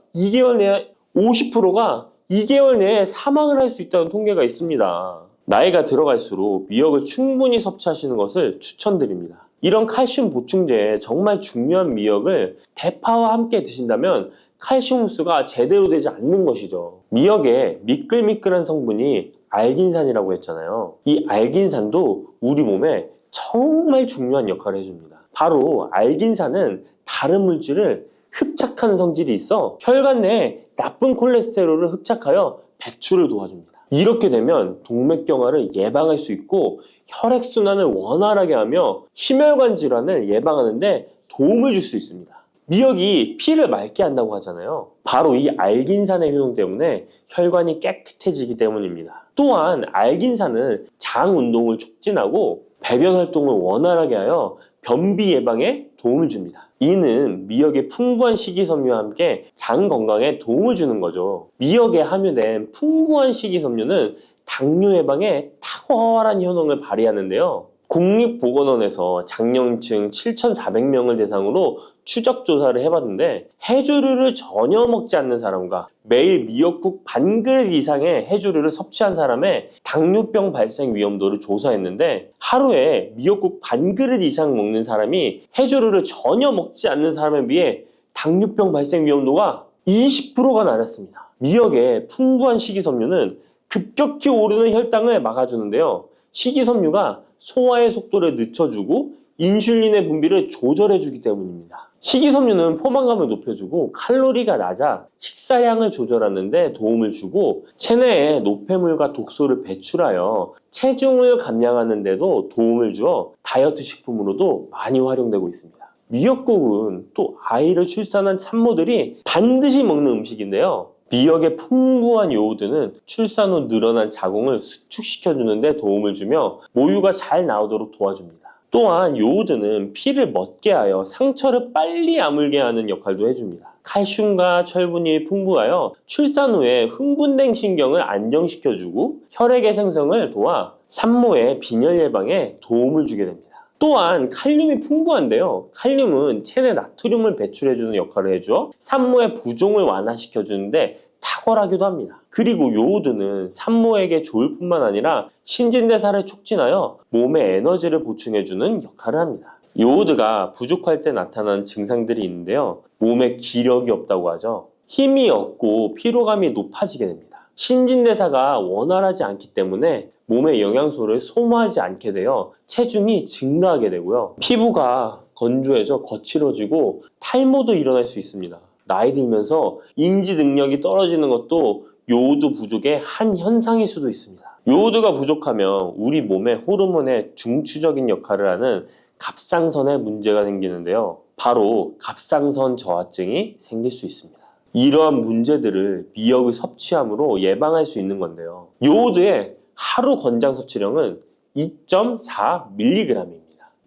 2개월 내에 사망을 할 수 있다는 통계가 있습니다. 나이가 들어갈수록 미역을 충분히 섭취하시는 것을 추천드립니다. 이런 칼슘 보충제에 정말 중요한 미역을 대파와 함께 드신다면 칼슘 흡수가 제대로 되지 않는 것이죠. 미역에 미끌미끌한 성분이 알긴산이라고 했잖아요. 이 알긴산도 우리 몸에 정말 중요한 역할을 해줍니다. 바로 알긴산은 다른 물질을 흡착하는 성질이 있어 혈관 내에 나쁜 콜레스테롤을 흡착하여 배출을 도와줍니다. 이렇게 되면 동맥경화를 예방할 수 있고 혈액순환을 원활하게 하며 심혈관 질환을 예방하는데 도움을 줄 수 있습니다. 미역이 피를 맑게 한다고 하잖아요. 바로 이 알긴산의 효능 때문에 혈관이 깨끗해지기 때문입니다. 또한 알긴산은 장 운동을 촉진하고 배변 활동을 원활하게 하여 변비 예방에 도움을 줍니다. 이는 미역의 풍부한 식이섬유와 함께 장 건강에 도움을 주는 거죠. 미역에 함유된 풍부한 식이섬유는 당뇨 예방에 탁월한 효능을 발휘하는데요. 국립보건원에서 장년층 7,400명을 대상으로 추적 조사를 해봤는데 해조류를 전혀 먹지 않는 사람과 매일 미역국 반 그릇 이상의 해조류를 섭취한 사람의 당뇨병 발생 위험도를 조사했는데 하루에 미역국 반 그릇 이상 먹는 사람이 해조류를 전혀 먹지 않는 사람에 비해 당뇨병 발생 위험도가 20%가 낮았습니다. 미역의 풍부한 식이섬유는 급격히 오르는 혈당을 막아주는데요. 식이섬유가 소화의 속도를 늦춰주고 인슐린의 분비를 조절해주기 때문입니다. 식이섬유는 포만감을 높여주고 칼로리가 낮아 식사량을 조절하는 데 도움을 주고 체내에 노폐물과 독소를 배출하여 체중을 감량하는 데도 도움을 주어 다이어트 식품으로도 많이 활용되고 있습니다. 미역국은 또 아이를 출산한 산모들이 반드시 먹는 음식인데요. 미역의 풍부한 요오드는 출산 후 늘어난 자궁을 수축시켜주는 데 도움을 주며 모유가 잘 나오도록 도와줍니다. 또한 요오드는 피를 멎게 하여 상처를 빨리 아물게 하는 역할도 해줍니다. 칼슘과 철분이 풍부하여 출산 후에 흥분된 신경을 안정시켜주고 혈액의 생성을 도와 산모의 빈혈 예방에 도움을 주게 됩니다. 또한 칼륨이 풍부한데요. 칼륨은 체내 나트륨을 배출해주는 역할을 해줘 산모의 부종을 완화시켜주는데 탁월하기도 합니다. 그리고 요오드는 산모에게 좋을 뿐만 아니라 신진대사를 촉진하여 몸에 에너지를 보충해주는 역할을 합니다. 요오드가 부족할 때 나타나는 증상들이 있는데요. 몸에 기력이 없다고 하죠. 힘이 없고 피로감이 높아지게 됩니다. 신진대사가 원활하지 않기 때문에 몸의 영양소를 소모하지 않게 되어 체중이 증가하게 되고요. 피부가 건조해져 거칠어지고 탈모도 일어날 수 있습니다. 나이 들면서 인지 능력이 떨어지는 것도 요오드 부족의 한 현상일 수도 있습니다. 요오드가 부족하면 우리 몸의 호르몬의 중추적인 역할을 하는 갑상선에 문제가 생기는데요. 바로 갑상선 저하증이 생길 수 있습니다. 이러한 문제들을 미역을 섭취함으로 예방할 수 있는 건데요. 요오드의 하루 권장 섭취량은 2.4mg입니다.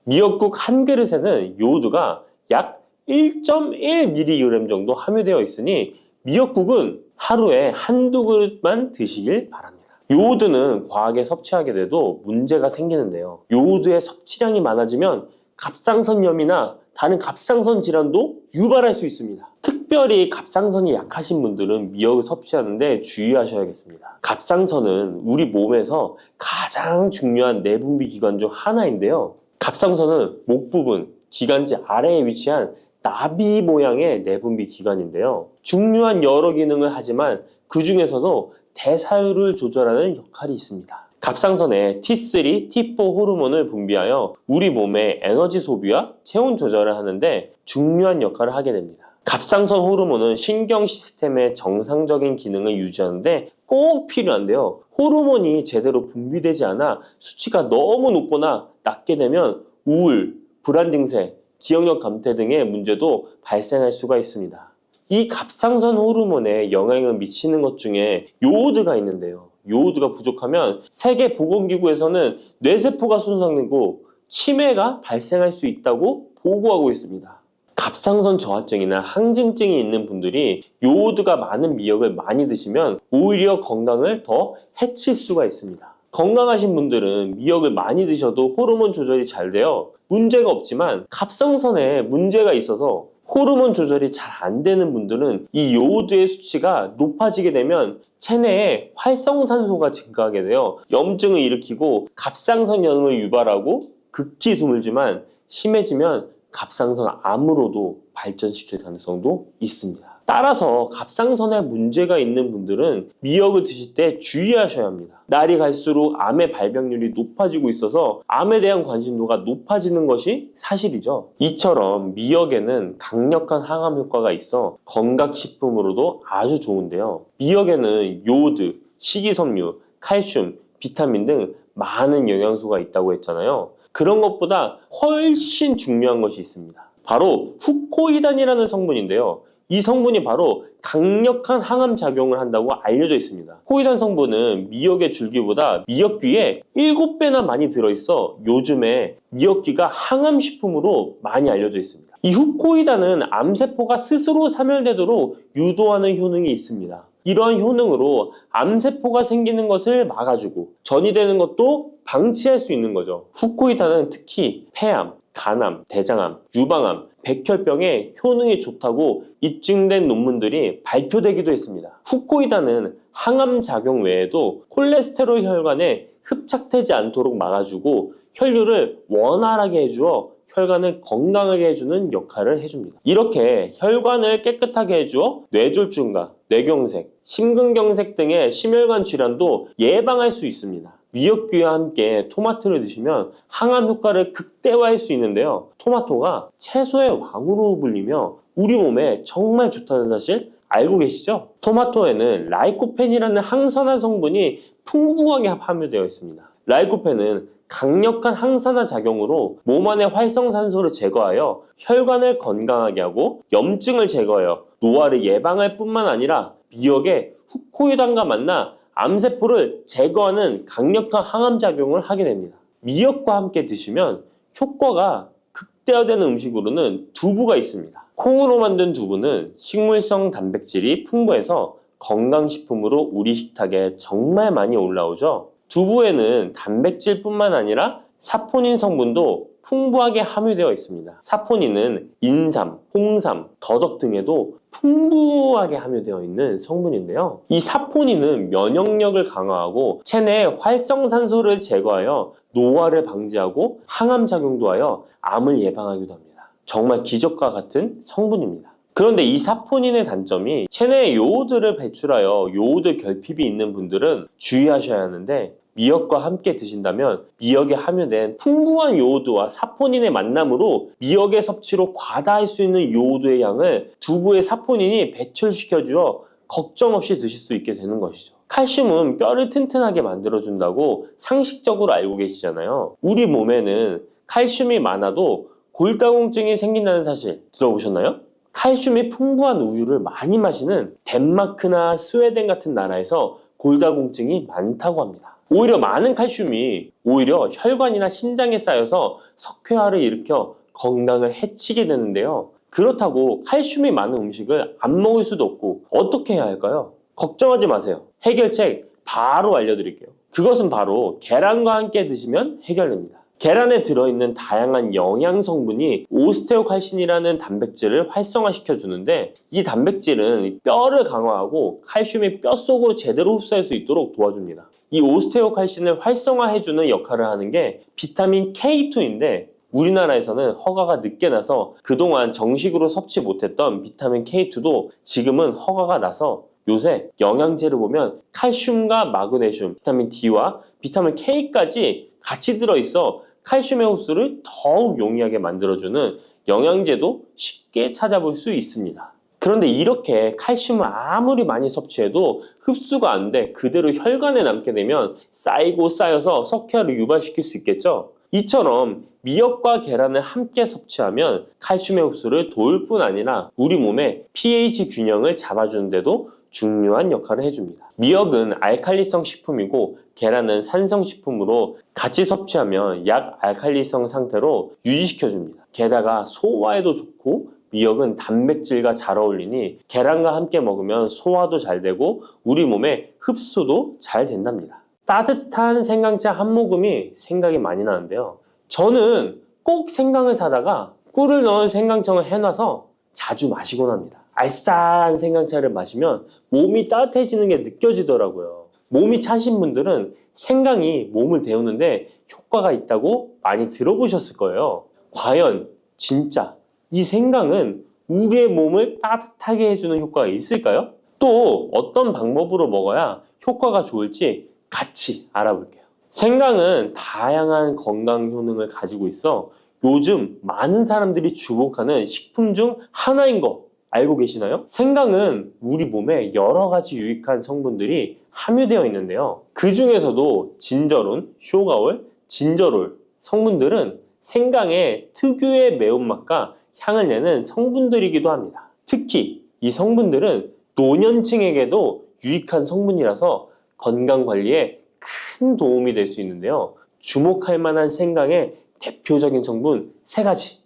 미역국 한 그릇에는 요오드가 약 1.1mg 정도 함유되어 있으니 미역국은 하루에 한두 그릇만 드시길 바랍니다. 요오드는 과하게 섭취하게 돼도 문제가 생기는데요. 요오드의 섭취량이 많아지면 갑상선염이나 다른 갑상선 질환도 유발할 수 있습니다. 특별히 갑상선이 약하신 분들은 미역을 섭취하는데 주의하셔야겠습니다. 갑상선은 우리 몸에서 가장 중요한 내분비 기관 중 하나인데요. 갑상선은 목 부분, 기관지 아래에 위치한 나비 모양의 내분비 기관인데요. 중요한 여러 기능을 하지만 그 중에서도 대사율을 조절하는 역할이 있습니다. 갑상선에 T3, T4 호르몬을 분비하여 우리 몸의 에너지 소비와 체온 조절을 하는데 중요한 역할을 하게 됩니다. 갑상선 호르몬은 신경 시스템의 정상적인 기능을 유지하는데 꼭 필요한데요. 호르몬이 제대로 분비되지 않아 수치가 너무 높거나 낮게 되면 우울, 불안 증세, 기억력 감퇴 등의 문제도 발생할 수가 있습니다. 이 갑상선 호르몬에 영향을 미치는 것 중에 요오드가 있는데요. 요오드가 부족하면 세계보건기구에서는 뇌세포가 손상되고 치매가 발생할 수 있다고 보고하고 있습니다. 갑상선 저하증이나 항진증이 있는 분들이 요오드가 많은 미역을 많이 드시면 오히려 건강을 더 해칠 수가 있습니다. 건강하신 분들은 미역을 많이 드셔도 호르몬 조절이 잘 되어 문제가 없지만 갑상선에 문제가 있어서 호르몬 조절이 잘 안 되는 분들은 이 요오드의 수치가 높아지게 되면 체내에 활성산소가 증가하게 되어 염증을 일으키고 갑상선염을 유발하고 극히 드물지만 심해지면 갑상선 암으로도 발전시킬 가능성도 있습니다. 따라서 갑상선에 문제가 있는 분들은 미역을 드실 때 주의하셔야 합니다. 날이 갈수록 암의 발병률이 높아지고 있어서 암에 대한 관심도가 높아지는 것이 사실이죠. 이처럼 미역에는 강력한 항암 효과가 있어 건강식품으로도 아주 좋은데요. 미역에는 요오드, 식이섬유, 칼슘, 비타민 등 많은 영양소가 있다고 했잖아요. 그런 것보다 훨씬 중요한 것이 있습니다. 바로 후코이단이라는 성분인데요. 이 성분이 바로 강력한 항암 작용을 한다고 알려져 있습니다. 코이단 성분은 미역의 줄기보다 미역귀에 7배나 많이 들어있어 요즘에 미역귀가 항암식품으로 많이 알려져 있습니다. 이 후코이단은 암세포가 스스로 사멸되도록 유도하는 효능이 있습니다. 이러한 효능으로 암세포가 생기는 것을 막아주고 전이 되는 것도 방치할 수 있는 거죠. 후코이단은 특히 폐암, 간암, 대장암, 유방암, 백혈병에 효능이 좋다고 입증된 논문들이 발표되기도 했습니다. 후코이단은 항암 작용 외에도 콜레스테롤 혈관에 흡착되지 않도록 막아주고 혈류를 원활하게 해주어 혈관을 건강하게 해주는 역할을 해줍니다. 이렇게 혈관을 깨끗하게 해주어 뇌졸중과 뇌경색, 심근경색 등의 심혈관 질환도 예방할 수 있습니다. 미역귀와 함께 토마토를 드시면 항암 효과를 극대화할 수 있는데요. 토마토가 채소의 왕으로 불리며 우리 몸에 정말 좋다는 사실 알고 계시죠? 토마토에는 라이코펜이라는 항산화 성분이 풍부하게 함유되어 있습니다. 라이코펜은 강력한 항산화 작용으로 몸 안의 활성산소를 제거하여 혈관을 건강하게 하고 염증을 제거하여 노화를 예방할 뿐만 아니라 미역의 후코이단과 만나 암세포를 제거하는 강력한 항암작용을 하게 됩니다. 미역과 함께 드시면 효과가 극대화되는 음식으로는 두부가 있습니다. 콩으로 만든 두부는 식물성 단백질이 풍부해서 건강식품으로 우리 식탁에 정말 많이 올라오죠. 두부에는 단백질뿐만 아니라 사포닌 성분도 풍부하게 함유되어 있습니다. 사포닌은 인삼, 홍삼, 더덕 등에도 풍부하게 함유되어 있는 성분인데요. 이 사포닌은 면역력을 강화하고 체내의 활성산소를 제거하여 노화를 방지하고 항암 작용도 하여 암을 예방하기도 합니다. 정말 기적과 같은 성분입니다. 그런데 이 사포닌의 단점이 체내에 요오드를 배출하여 요오드 결핍이 있는 분들은 주의하셔야 하는데 미역과 함께 드신다면 미역에 함유된 풍부한 요오드와 사포닌의 만남으로 미역의 섭취로 과다할 수 있는 요오드의 양을 두부의 사포닌이 배출시켜주어 걱정 없이 드실 수 있게 되는 것이죠. 칼슘은 뼈를 튼튼하게 만들어준다고 상식적으로 알고 계시잖아요. 우리 몸에는 칼슘이 많아도 골다공증이 생긴다는 사실 들어보셨나요? 칼슘이 풍부한 우유를 많이 마시는 덴마크나 스웨덴 같은 나라에서 골다공증이 많다고 합니다. 오히려 많은 칼슘이 오히려 혈관이나 심장에 쌓여서 석회화를 일으켜 건강을 해치게 되는데요. 그렇다고 칼슘이 많은 음식을 안 먹을 수도 없고 어떻게 해야 할까요? 걱정하지 마세요. 해결책 바로 알려드릴게요. 그것은 바로 계란과 함께 드시면 해결됩니다. 계란에 들어있는 다양한 영양 성분이 오스테오칼신이라는 단백질을 활성화시켜 주는데 이 단백질은 뼈를 강화하고 칼슘이 뼛속으로 제대로 흡수할 수 있도록 도와줍니다. 이 오스테오칼신을 활성화해주는 역할을 하는 게 비타민 K2인데 우리나라에서는 허가가 늦게 나서 그동안 정식으로 섭취 못했던 비타민 K2도 지금은 허가가 나서 요새 영양제를 보면 칼슘과 마그네슘, 비타민 D와 비타민 K까지 같이 들어있어 칼슘의 흡수를 더욱 용이하게 만들어주는 영양제도 쉽게 찾아볼 수 있습니다. 그런데 이렇게 칼슘을 아무리 많이 섭취해도 흡수가 안 돼 그대로 혈관에 남게 되면 쌓이고 쌓여서 석회화를 유발시킬 수 있겠죠? 이처럼 미역과 계란을 함께 섭취하면 칼슘의 흡수를 도울 뿐 아니라 우리 몸의 pH 균형을 잡아주는 데도 중요한 역할을 해줍니다. 미역은 알칼리성 식품이고 계란은 산성 식품으로 같이 섭취하면 약 알칼리성 상태로 유지시켜줍니다. 게다가 소화에도 좋고 미역은 단백질과 잘 어울리니 계란과 함께 먹으면 소화도 잘 되고 우리 몸에 흡수도 잘 된답니다. 따뜻한 생강차 한 모금이 생각이 많이 나는데요. 저는 꼭 생강을 사다가 꿀을 넣은 생강청을 해놔서 자주 마시곤 합니다. 알싸한 생강차를 마시면 몸이 따뜻해지는 게 느껴지더라고요. 몸이 차신 분들은 생강이 몸을 데우는데 효과가 있다고 많이 들어보셨을 거예요. 과연 진짜 이 생강은 우리의 몸을 따뜻하게 해주는 효과가 있을까요? 또 어떤 방법으로 먹어야 효과가 좋을지 같이 알아볼게요. 생강은 다양한 건강 효능을 가지고 있어 요즘 많은 사람들이 주목하는 식품 중 하나인 거 알고 계시나요? 생강은 우리 몸에 여러 가지 유익한 성분들이 함유되어 있는데요. 그 중에서도 진저론, 쇼가올, 진저롤 성분들은 생강의 특유의 매운맛과 향을 내는 성분들이기도 합니다. 특히 이 성분들은 노년층에게도 유익한 성분이라서 건강관리에 큰 도움이 될 수 있는데요. 주목할 만한 생강의 대표적인 성분 3가지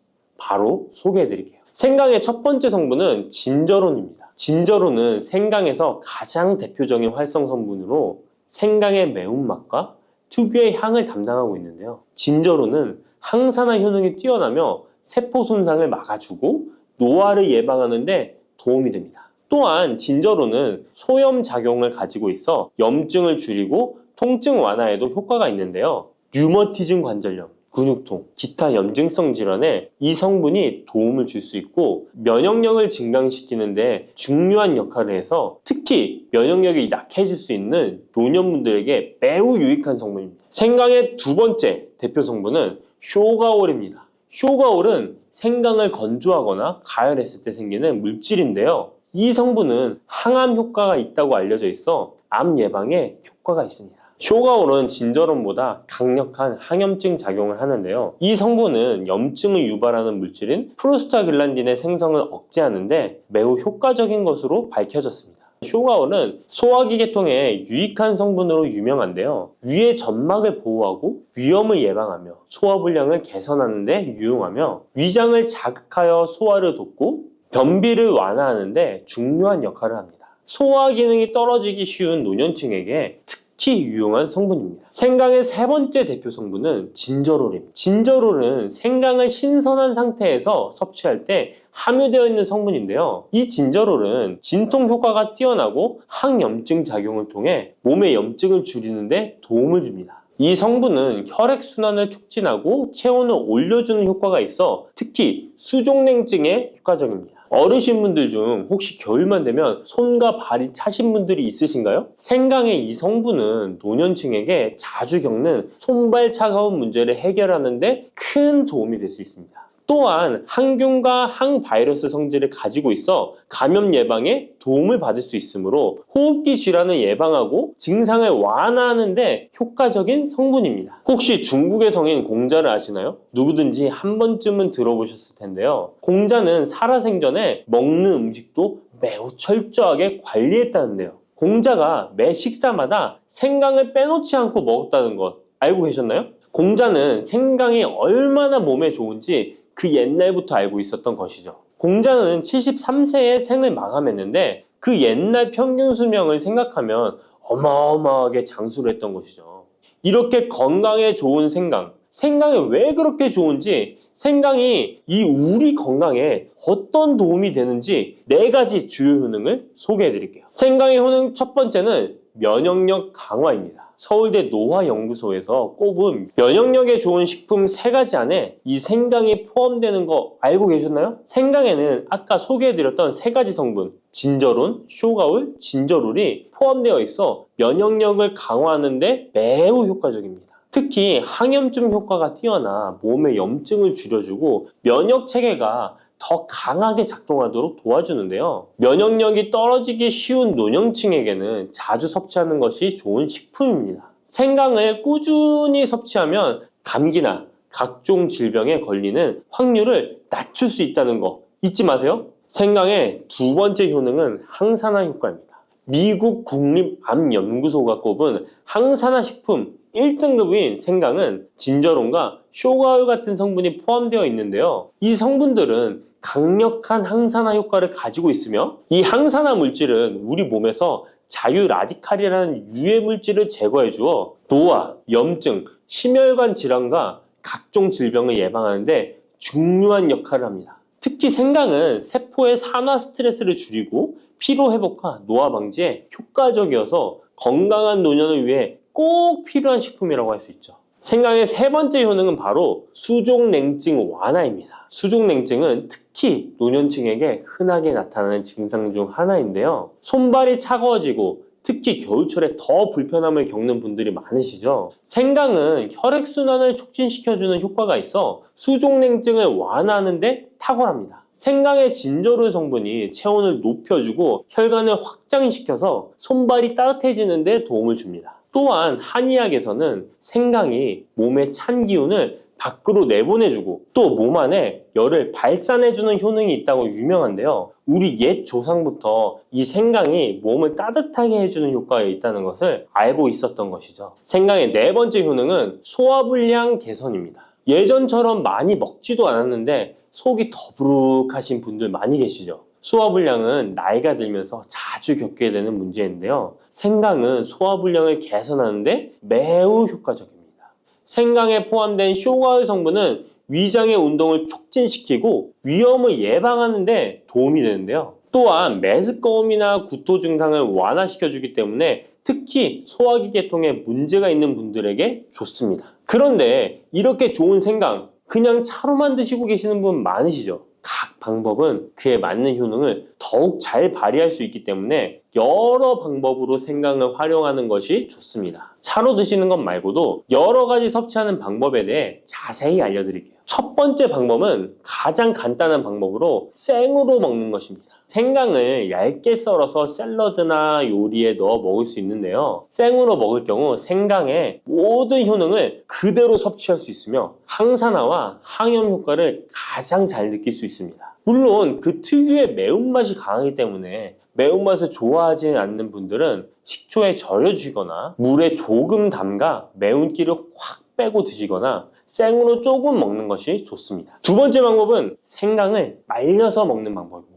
바로 소개해 드릴게요. 생강의 첫 번째 성분은 진저론입니다. 진저론은 생강에서 가장 대표적인 활성 성분으로 생강의 매운맛과 특유의 향을 담당하고 있는데요. 진저론은 항산화 효능이 뛰어나며 세포 손상을 막아주고 노화를 예방하는 데 도움이 됩니다. 또한 진저론은 소염 작용을 가지고 있어 염증을 줄이고 통증 완화에도 효과가 있는데요. 류머티즘 관절염, 근육통, 기타 염증성 질환에 이 성분이 도움을 줄 수 있고 면역력을 증강시키는데 중요한 역할을 해서 특히 면역력이 약해질 수 있는 노년분들에게 매우 유익한 성분입니다. 생강의 두 번째 대표 성분은 쇼가올입니다. 쇼가올은 생강을 건조하거나 가열했을 때 생기는 물질인데요. 이 성분은 항암 효과가 있다고 알려져 있어 암 예방에 효과가 있습니다. 쇼가올은 진저론보다 강력한 항염증 작용을 하는데요. 이 성분은 염증을 유발하는 물질인 프로스타글란딘의 생성을 억제하는데 매우 효과적인 것으로 밝혀졌습니다. 쇼가올은 소화기 계통에 유익한 성분으로 유명한데요. 위의 점막을 보호하고 위염을 예방하며 소화불량을 개선하는 데 유용하며 위장을 자극하여 소화를 돕고 변비를 완화하는 데 중요한 역할을 합니다. 소화 기능이 떨어지기 쉬운 노년층에게 특히 유용한 성분입니다. 생강의 세 번째 대표 성분은 진저롤입니다. 진저롤은 생강을 신선한 상태에서 섭취할 때 함유되어 있는 성분인데요. 이 진저롤은 진통 효과가 뛰어나고 항염증 작용을 통해 몸의 염증을 줄이는 데 도움을 줍니다. 이 성분은 혈액순환을 촉진하고 체온을 올려주는 효과가 있어 특히 수족냉증에 효과적입니다. 어르신분들 중 혹시 겨울만 되면 손과 발이 차신 분들이 있으신가요? 생강의 이 성분은 노년층에게 자주 겪는 손발 차가운 문제를 해결하는 데 큰 도움이 될 수 있습니다. 또한 항균과 항바이러스 성질을 가지고 있어 감염 예방에 도움을 받을 수 있으므로 호흡기 질환을 예방하고 증상을 완화하는 데 효과적인 성분입니다. 혹시 중국의 성인 공자를 아시나요? 누구든지 한 번쯤은 들어보셨을 텐데요. 공자는 살아생전에 먹는 음식도 매우 철저하게 관리했다는데요. 공자가 매 식사마다 생강을 빼놓지 않고 먹었다는 것 알고 계셨나요? 공자는 생강이 얼마나 몸에 좋은지 그 옛날부터 알고 있었던 것이죠. 공자는 73세에 생을 마감했는데 그 옛날 평균 수명을 생각하면 어마어마하게 장수를 했던 것이죠. 이렇게 건강에 좋은 생강, 생강이 왜 그렇게 좋은지, 생강이 이 우리 건강에 어떤 도움이 되는지 4가지 주요 효능을 소개해 드릴게요. 생강의 효능 첫 번째는 면역력 강화입니다. 서울대 노화연구소에서 꼽은 면역력에 좋은 식품 3가지 안에 이 생강이 포함되는 거 알고 계셨나요? 생강에는 아까 소개해드렸던 3가지 성분 진저론, 쇼가올, 진저롤이 포함되어 있어 면역력을 강화하는 데 매우 효과적입니다. 특히 항염증 효과가 뛰어나 몸의 염증을 줄여주고 면역 체계가 더 강하게 작동하도록 도와주는데요. 면역력이 떨어지기 쉬운 노년층에게는 자주 섭취하는 것이 좋은 식품입니다. 생강을 꾸준히 섭취하면 감기나 각종 질병에 걸리는 확률을 낮출 수 있다는 거 잊지 마세요. 생강의 두 번째 효능은 항산화 효과입니다. 미국 국립암연구소가 꼽은 항산화 식품 1등급인 생강은 진저론과 쇼가올 같은 성분이 포함되어 있는데요. 이 성분들은 강력한 항산화 효과를 가지고 있으며 이 항산화 물질은 우리 몸에서 자유 라디칼이라는 유해 물질을 제거해 주어 노화, 염증, 심혈관 질환과 각종 질병을 예방하는 데 중요한 역할을 합니다. 특히 생강은 세포의 산화 스트레스를 줄이고 피로 회복과 노화 방지에 효과적이어서 건강한 노년을 위해 꼭 필요한 식품이라고 할 수 있죠. 생강의 세 번째 효능은 바로 수족냉증 완화입니다. 수족냉증은 특히 노년층에게 흔하게 나타나는 증상 중 하나인데요. 손발이 차가워지고 특히 겨울철에 더 불편함을 겪는 분들이 많으시죠. 생강은 혈액순환을 촉진시켜주는 효과가 있어 수족냉증을 완화하는 데 탁월합니다. 생강의 진저롤 성분이 체온을 높여주고 혈관을 확장시켜서 손발이 따뜻해지는 데 도움을 줍니다. 또한 한의학에서는 생강이 몸의 찬 기운을 밖으로 내보내주고 또 몸 안에 열을 발산해주는 효능이 있다고 유명한데요. 우리 옛 조상부터 이 생강이 몸을 따뜻하게 해주는 효과가 있다는 것을 알고 있었던 것이죠. 생강의 네 번째 효능은 소화불량 개선입니다. 예전처럼 많이 먹지도 않았는데 속이 더부룩하신 분들 많이 계시죠. 소화불량은 나이가 들면서 자주 겪게 되는 문제인데요. 생강은 소화불량을 개선하는데 매우 효과적입니다. 생강에 포함된 쇼가의 성분은 위장의 운동을 촉진시키고 위염을 예방하는 데 도움이 되는데요. 또한 메스꺼움이나 구토 증상을 완화시켜주기 때문에 특히 소화기 계통에 문제가 있는 분들에게 좋습니다. 그런데 이렇게 좋은 생강 그냥 차로만 드시고 계시는 분 많으시죠? 각 방법은 그에 맞는 효능을 더욱 잘 발휘할 수 있기 때문에 여러 방법으로 생강을 활용하는 것이 좋습니다. 차로 드시는 것 말고도 여러 가지 섭취하는 방법에 대해 자세히 알려드릴게요. 첫 번째 방법은 가장 간단한 방법으로 생으로 먹는 것입니다. 생강을 얇게 썰어서 샐러드나 요리에 넣어 먹을 수 있는데요. 생으로 먹을 경우 생강의 모든 효능을 그대로 섭취할 수 있으며 항산화와 항염 효과를 가장 잘 느낄 수 있습니다. 물론 그 특유의 매운맛이 강하기 때문에 매운맛을 좋아하지 않는 분들은 식초에 절여주시거나 물에 조금 담가 매운기를 확 빼고 드시거나 생으로 조금 먹는 것이 좋습니다. 두 번째 방법은 생강을 말려서 먹는 방법입니다.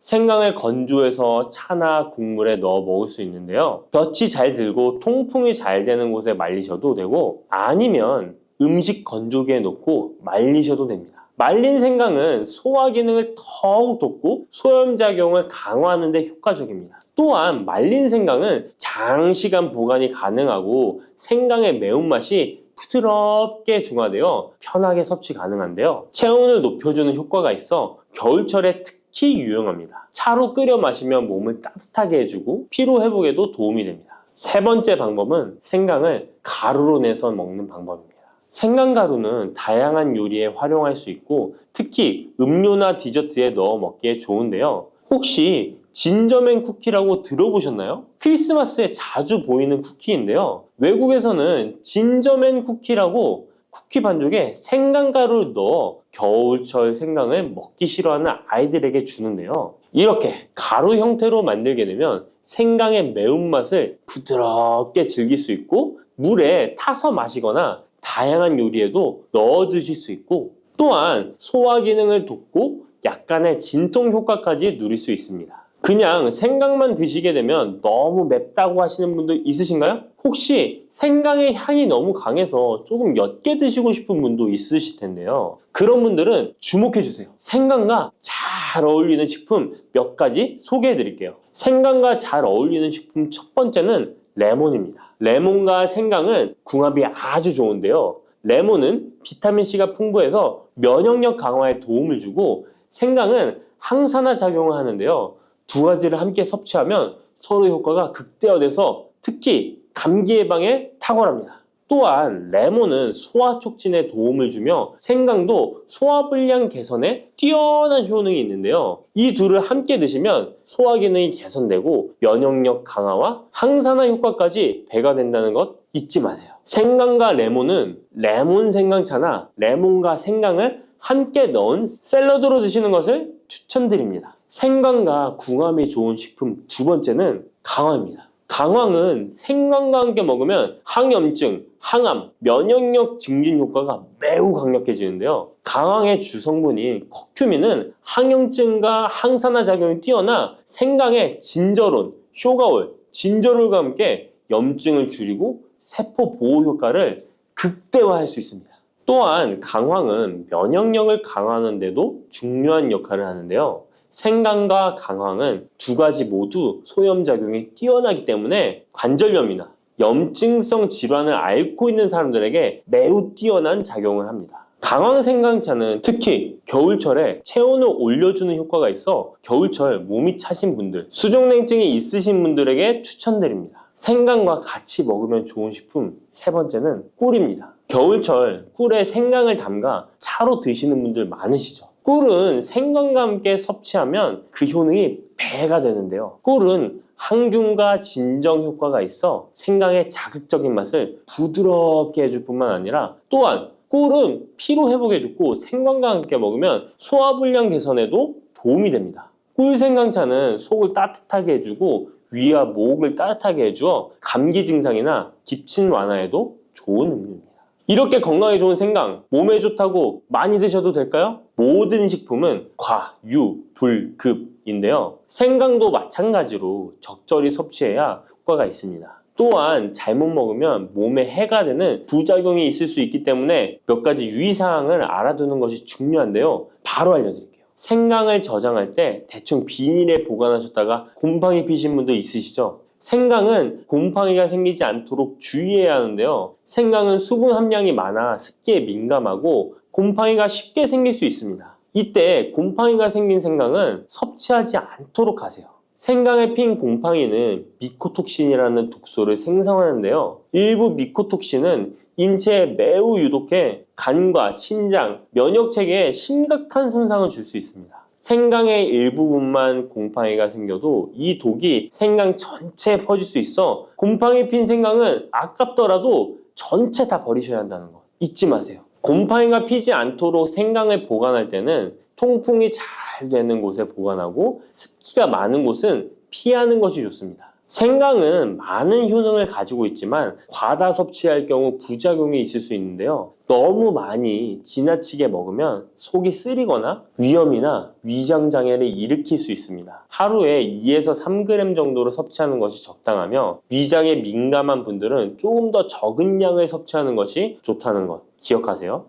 생강을 건조해서 차나 국물에 넣어 먹을 수 있는데요. 볕이 잘 들고 통풍이 잘 되는 곳에 말리셔도 되고 아니면 음식 건조기에 넣고 말리셔도 됩니다. 말린 생강은 소화 기능을 더욱 돋고 소염작용을 강화하는 데 효과적입니다. 또한 말린 생강은 장시간 보관이 가능하고 생강의 매운맛이 부드럽게 중화되어 편하게 섭취 가능한데요. 체온을 높여주는 효과가 있어 겨울철에 특히 유용합니다. 차로 끓여 마시면 몸을 따뜻하게 해주고 피로 회복에도 도움이 됩니다. 세 번째 방법은 생강을 가루로 내서 먹는 방법입니다. 생강가루는 다양한 요리에 활용할 수 있고 특히 음료나 디저트에 넣어 먹기에 좋은데요. 혹시 진저맨 쿠키라고 들어보셨나요? 크리스마스에 자주 보이는 쿠키인데요. 외국에서는 진저맨 쿠키라고 쿠키 반죽에 생강가루를 넣어 겨울철 생강을 먹기 싫어하는 아이들에게 주는데요. 이렇게 가루 형태로 만들게 되면 생강의 매운맛을 부드럽게 즐길 수 있고 물에 타서 마시거나 다양한 요리에도 넣어 드실 수 있고 또한 소화 기능을 돕고 약간의 진통 효과까지 누릴 수 있습니다. 그냥 생강만 드시게 되면 너무 맵다고 하시는 분들 있으신가요? 혹시 생강의 향이 너무 강해서 조금 옅게 드시고 싶은 분도 있으실 텐데요. 그런 분들은 주목해 주세요. 생강과 잘 어울리는 식품 몇 가지 소개해 드릴게요. 생강과 잘 어울리는 식품 첫 번째는 레몬입니다. 레몬과 생강은 궁합이 아주 좋은데요. 레몬은 비타민C가 풍부해서 면역력 강화에 도움을 주고 생강은 항산화 작용을 하는데요. 두 가지를 함께 섭취하면 서로 효과가 극대화돼서 특히 감기 예방에 탁월합니다. 또한 레몬은 소화 촉진에 도움을 주며 생강도 소화불량 개선에 뛰어난 효능이 있는데요. 이 둘을 함께 드시면 소화 기능이 개선되고 면역력 강화와 항산화 효과까지 배가 된다는 것 잊지 마세요. 생강과 레몬은 레몬 생강차나 레몬과 생강을 함께 넣은 샐러드로 드시는 것을 추천드립니다. 생강과 궁합이 좋은 식품 두 번째는 강황입니다. 강황은 생강과 함께 먹으면 항염증, 항암, 면역력 증진 효과가 매우 강력해지는데요. 강황의 주성분인 커큐민은 항염증과 항산화 작용이 뛰어나 생강의 진저론, 쇼가올, 진저롤과 함께 염증을 줄이고 세포 보호 효과를 극대화할 수 있습니다. 또한 강황은 면역력을 강화하는 데도 중요한 역할을 하는데요. 생강과 강황은 두 가지 모두 소염작용이 뛰어나기 때문에 관절염이나 염증성 질환을 앓고 있는 사람들에게 매우 뛰어난 작용을 합니다. 강황 생강차는 특히 겨울철에 체온을 올려주는 효과가 있어 겨울철 몸이 차신 분들, 수족냉증이 있으신 분들에게 추천드립니다. 생강과 같이 먹으면 좋은 식품 세 번째는 꿀입니다. 겨울철 꿀에 생강을 담가 차로 드시는 분들 많으시죠? 꿀은 생강과 함께 섭취하면 그 효능이 배가 되는데요. 꿀은 항균과 진정 효과가 있어 생강의 자극적인 맛을 부드럽게 해줄 뿐만 아니라 또한 꿀은 피로 회복해 주고 생강과 함께 먹으면 소화불량 개선에도 도움이 됩니다. 꿀 생강차는 속을 따뜻하게 해주고 위와 목을 따뜻하게 해주어 감기 증상이나 기침 완화에도 좋은 음료입니다. 이렇게 건강에 좋은 생강, 몸에 좋다고 많이 드셔도 될까요? 모든 식품은 과, 유, 불, 급인데요. 생강도 마찬가지로 적절히 섭취해야 효과가 있습니다. 또한 잘못 먹으면 몸에 해가 되는 부작용이 있을 수 있기 때문에 몇 가지 유의사항을 알아두는 것이 중요한데요. 바로 알려드릴게요. 생강을 저장할 때 대충 비닐에 보관하셨다가 곰팡이 피신 분도 있으시죠? 생강은 곰팡이가 생기지 않도록 주의해야 하는데요. 생강은 수분 함량이 많아 습기에 민감하고 곰팡이가 쉽게 생길 수 있습니다. 이때 곰팡이가 생긴 생강은 섭취하지 않도록 하세요. 생강에 핀 곰팡이는 미코톡신이라는 독소를 생성하는데요. 일부 미코톡신은 인체에 매우 유독해 간과 신장, 면역체계에 심각한 손상을 줄 수 있습니다. 생강의 일부분만 곰팡이가 생겨도 이 독이 생강 전체에 퍼질 수 있어 곰팡이 핀 생강은 아깝더라도 전체 다 버리셔야 한다는 거 잊지 마세요. 곰팡이가 피지 않도록 생강을 보관할 때는 통풍이 잘 되는 곳에 보관하고 습기가 많은 곳은 피하는 것이 좋습니다. 생강은 많은 효능을 가지고 있지만 과다 섭취할 경우 부작용이 있을 수 있는데요. 너무 많이 지나치게 먹으면 속이 쓰리거나 위염이나 위장장애를 일으킬 수 있습니다. 하루에 2에서 3g 정도로 섭취하는 것이 적당하며 위장에 민감한 분들은 조금 더 적은 양을 섭취하는 것이 좋다는 것 기억하세요.